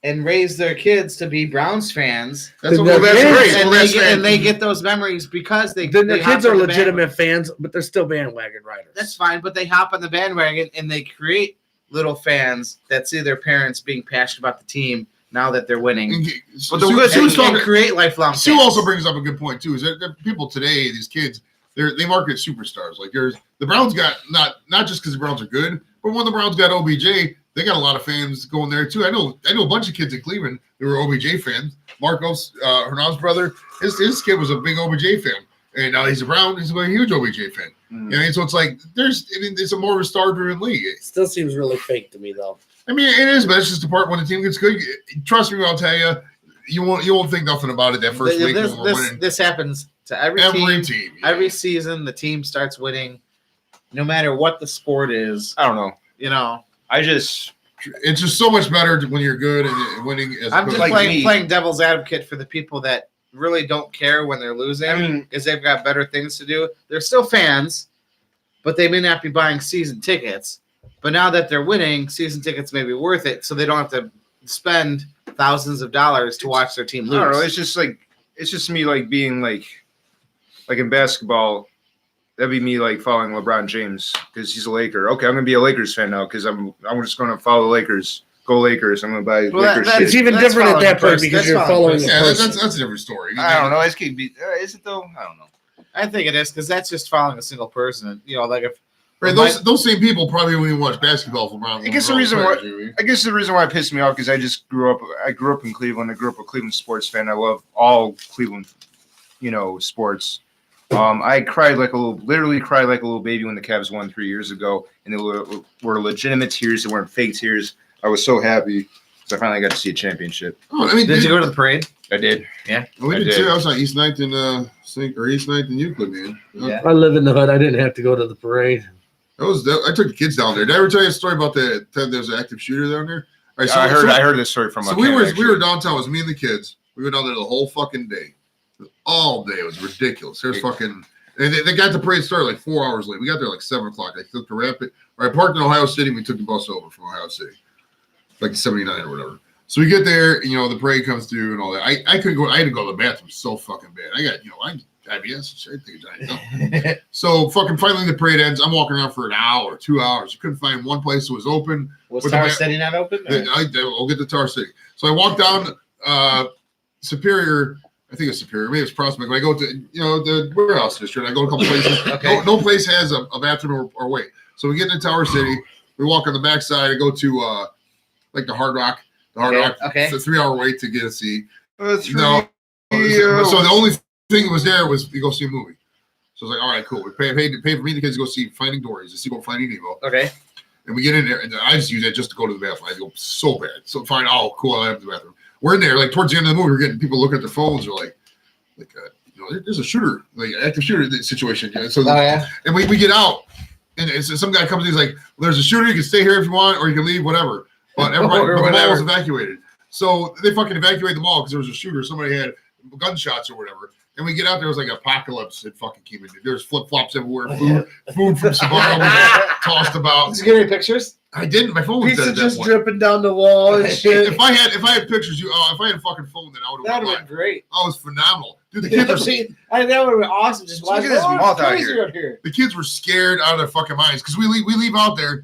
and raise their kids to be Browns fans? that's Then well, they're that's kids. great. And, Well, that's they get those memories because they Then the they hop kids are on the legitimate fans, but they're still bandwagon riders. That's fine, but they hop on the bandwagon and they create little fans that see their parents being passionate about the team now that they're winning. But And create lifelong Sue fans. also brings up a good point too. Is that people today, these kids, they market superstars. Like the Browns got not just because the Browns are good, but when the Browns got OBJ, they got a lot of fans going there too. I know a bunch of kids in Cleveland who were OBJ fans. Marcos Hernandez's brother, his kid was a big OBJ fan, and now he's he's a huge OBJ fan. Mm. You know, so it's like it's a more of a star-driven league. Still seems really fake to me, though. I mean, it is, but it's just the part when the team gets good. Trust me, I'll tell you, you won't think nothing about it that first week when we're winning. This happens to every team. Yeah. Every season, the team starts winning, no matter what the sport is. I don't know. It's just so much better when you're good and winning. As I'm just Like me. playing devil's advocate for the people that really don't care when they're losing. I mean, because they've got better things to do. They're still fans, but they may not be buying season tickets. But now that they're winning, season tickets may be worth it, so they don't have to spend thousands of dollars to watch their team I don't know. lose. It's just me like being like in basketball. That'd be me like following LeBron James because he's a Laker. Okay, I'm gonna be a Lakers fan now because I'm just gonna follow the Lakers. Go Lakers! I'm gonna buy Lakers that's- It's shit. even That's different at following that the point person. because That's you're following following the the Yeah, person. that's a different story. I don't know. It's gonna be. Is it though? I don't know. I think it is because that's just following a single person. You know, like if Right, those same people probably wouldn't even watch basketball from around. I guess the reason why it pissed me off because I grew up in Cleveland. I grew up a Cleveland sports fan. I love all Cleveland, sports. I literally cried like a little baby when the Cavs won 3 years ago, and they were legitimate tears. They weren't fake tears. I was so happy because I finally got to see a championship. Oh, I mean, did you go to the parade? I did. We I did did. too. I was on East 9th and East 9th and Euclid, man. Yeah. I live in the hood. I didn't have to go to the parade. I took the kids down there. Did I ever tell you a story about the time there was an active shooter down there? All right, I heard this story from. So a we kid, were downtown. It was me and the kids. We were down there the whole fucking day, all day. It was ridiculous. There's fucking. And they got the parade started like 4 hours late. We got there like 7 o'clock. I took the rapid. Or I parked in Ohio City. And we took the bus over from Ohio City, like 79 or whatever. So we get there. The parade comes through and all that. I couldn't go. I had to go to the bathroom so fucking bad. I got IBS. I think it's giant. So fucking finally the parade ends. I'm walking around for an hour, 2 hours. I couldn't find one place that was open. Was With Tower the- City not open? I'll get to Tar City. So I walk down Superior. I think it's Superior. Maybe it's Prospect. When I go to the warehouse district, I go to a couple places. Okay. No place has a bathroom or wait. So we get into Tower City. We walk on the backside. I go to like the Hard Rock. The Hard Rock. Okay. It's a 3 hour wait to get a seat. That's No. So the only thing that was there was you go see a movie. So I was like, all right, cool. We pay for me and the kids to go see Finding Dory, to see about Finding Nemo. Okay. And we get in there, and I just use that just to go to the bathroom. I go so bad. So fine, oh, cool, I have the bathroom. We're in there, like towards the end of the movie, we're getting people looking at their phones. They're like there's a shooter, like active shooter situation. Yeah. So and we get out, and some guy comes in, he's like, well, there's a shooter. You can stay here if you want, or you can leave, whatever. But everybody, the mall was evacuated. So they fucking evacuated the mall because there was a shooter. Somebody had gunshots or whatever. And we get out there, it was like apocalypse had fucking came in. There's flip flops everywhere, food from Sbarro was tossed about. Did you get any pictures? I didn't. My phone was Pizza dead at that just point. dripping down the wall and shit. If I had pictures, if I had a fucking phone, then I would have That would have been great. Oh, it was phenomenal, dude. The kids were That would have been awesome. Just Look watch at this moth out crazy here. out here. the kids were scared out of their fucking minds because we leave out there,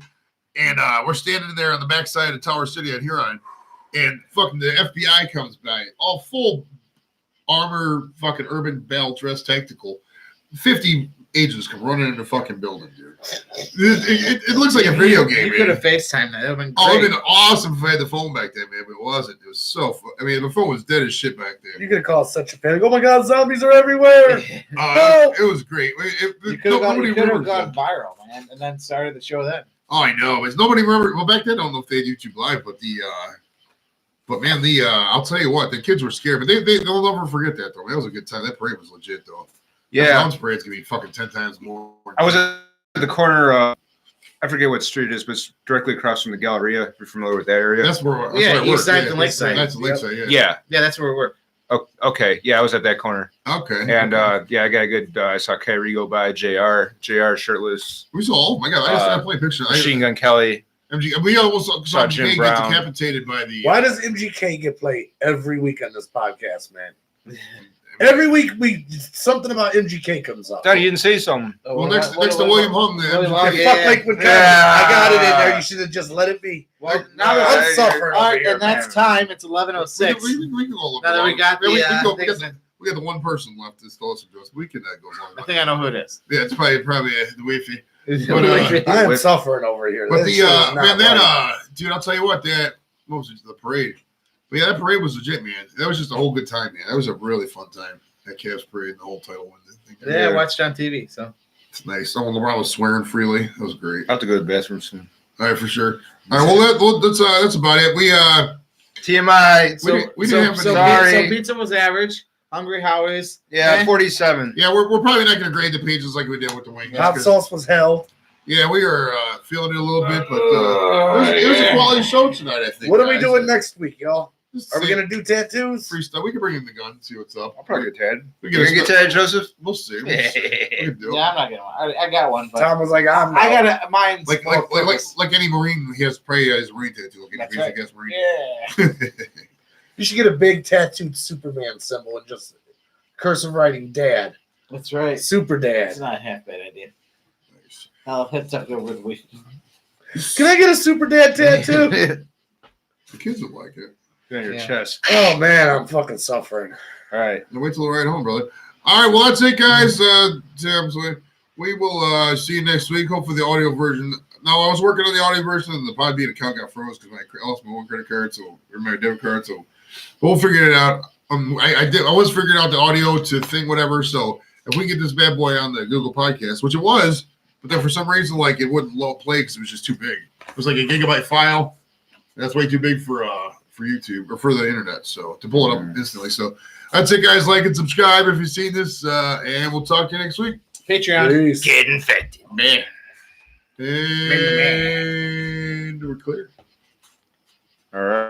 and we're standing there on the backside of Tower City at Huron, and fucking the FBI comes by, all full armor, fucking urban bell dress tactical. 50 agents come running in the fucking building, dude. It looks like a video game. You man. could have FaceTimed that. That would have been Oh, it'd great. been awesome if I had the phone back then, man, but it wasn't. It was so I mean, the phone was dead as shit back then. You're gonna cause such a panic. Oh my god, zombies are everywhere. It was great. You could have Nobody remembers gone that. viral, man, and then started the show then. Oh, I know. But nobody remembered. Well, back then, I don't know if they had YouTube Live, but man, I'll tell you what, the kids were scared, but they'll never forget that though. That was a good time. That parade was legit though. Yeah. Brown's parade's gonna be fucking 10 times more. I was at the corner. I forget what street it is, but it's directly across from the Galleria. If you're familiar with that area. That's where. Yeah, where I East work. Side and Lakeside. That's Lakeside. Yeah. yeah. Yeah, that's where we were. Oh, okay. Yeah, I was at that corner, Okay. and yeah, I got a good. I saw Kyrie go by. Jr. shirtless. we saw. Oh my god! I just started playing pictures. Machine Gun Kelly. We almost saw Jim Jay get Brown. decapitated by the. Why does MGK get played every week on this podcast, man? Every week something about MGK comes up. Daddy, you didn't say something. Well, next to William Hung, William then. Hung, Fuck Lakewood County. Yeah. I got it in there. You should have just let it be. Well, now that- I'm suffering all over right, here, and that's man. time. It's 11:06. We can go a little Now that we bit got longer. the Yeah, we things- we got the one person left to still listen to us. We can go I longer. think I know who it is. Yeah, it's probably the Wi-Fi. But, I am With- suffering over here. But This the shit is not man, right. that dude, I'll tell you what, what was it, the parade? But yeah, that parade was legit, man. That was just a whole good time, man. That was a really fun time. That Cavs parade and the whole title win. Yeah, I watched it on TV. So It's nice. Someone LeBron was swearing freely. That was great. I have to go to the bathroom soon. All right, for sure. All right, well that's about it. We TMI. we didn't have so, any- so pizza was average. Hungry Howie's. Yeah, 47. yeah, we're probably not going to grade the pages like we did with the wing. Hot sauce was hell. Yeah, we are feeling it a little bit, but it was a quality show tonight. I think. What are we guys. doing next week, y'all? Just Are we say gonna do tattoos? freestyle? We can bring in the gun, see what's up. I'll probably get tad. We You gonna get tad, Joseph? We'll see. We'll see. We can do it. Yeah, I'm not getting one. I got one, but Tom was like, I'm I not. got mine's Like more like purpose. any Marine, he has probably has a Marine tattoo. Like That's he's right. against Marine. Yeah. You should get a big tattooed Superman symbol and just cursive writing Dad. That's right. Super It's Dad. not a half bad idea. Nice. I'll hit up over the week. Can I get a Super Dad tattoo? The kids would like it. On your Yeah. chest. Oh man, I'm fucking suffering. All right. Now wait till the ride home, brother. All right, well that's it, guys. We will see you next week. Hopefully the audio version. No, I was working on the audio version, and the Podbean account got froze because I lost my one credit card, or my debit card. So we'll figure it out. I was figuring out the audio to thing, whatever. So if we get this bad boy on the Google Podcast, which it was, but then for some reason, like it wouldn't play because it was just too big. It was like a gigabyte file. That's way too big for YouTube or for the internet. So to pull it up instantly. So that's it, guys. Like and subscribe if you've seen this, and we'll talk to you next week. Patreon. Peace. Get infected. Man. And we're clear. All right.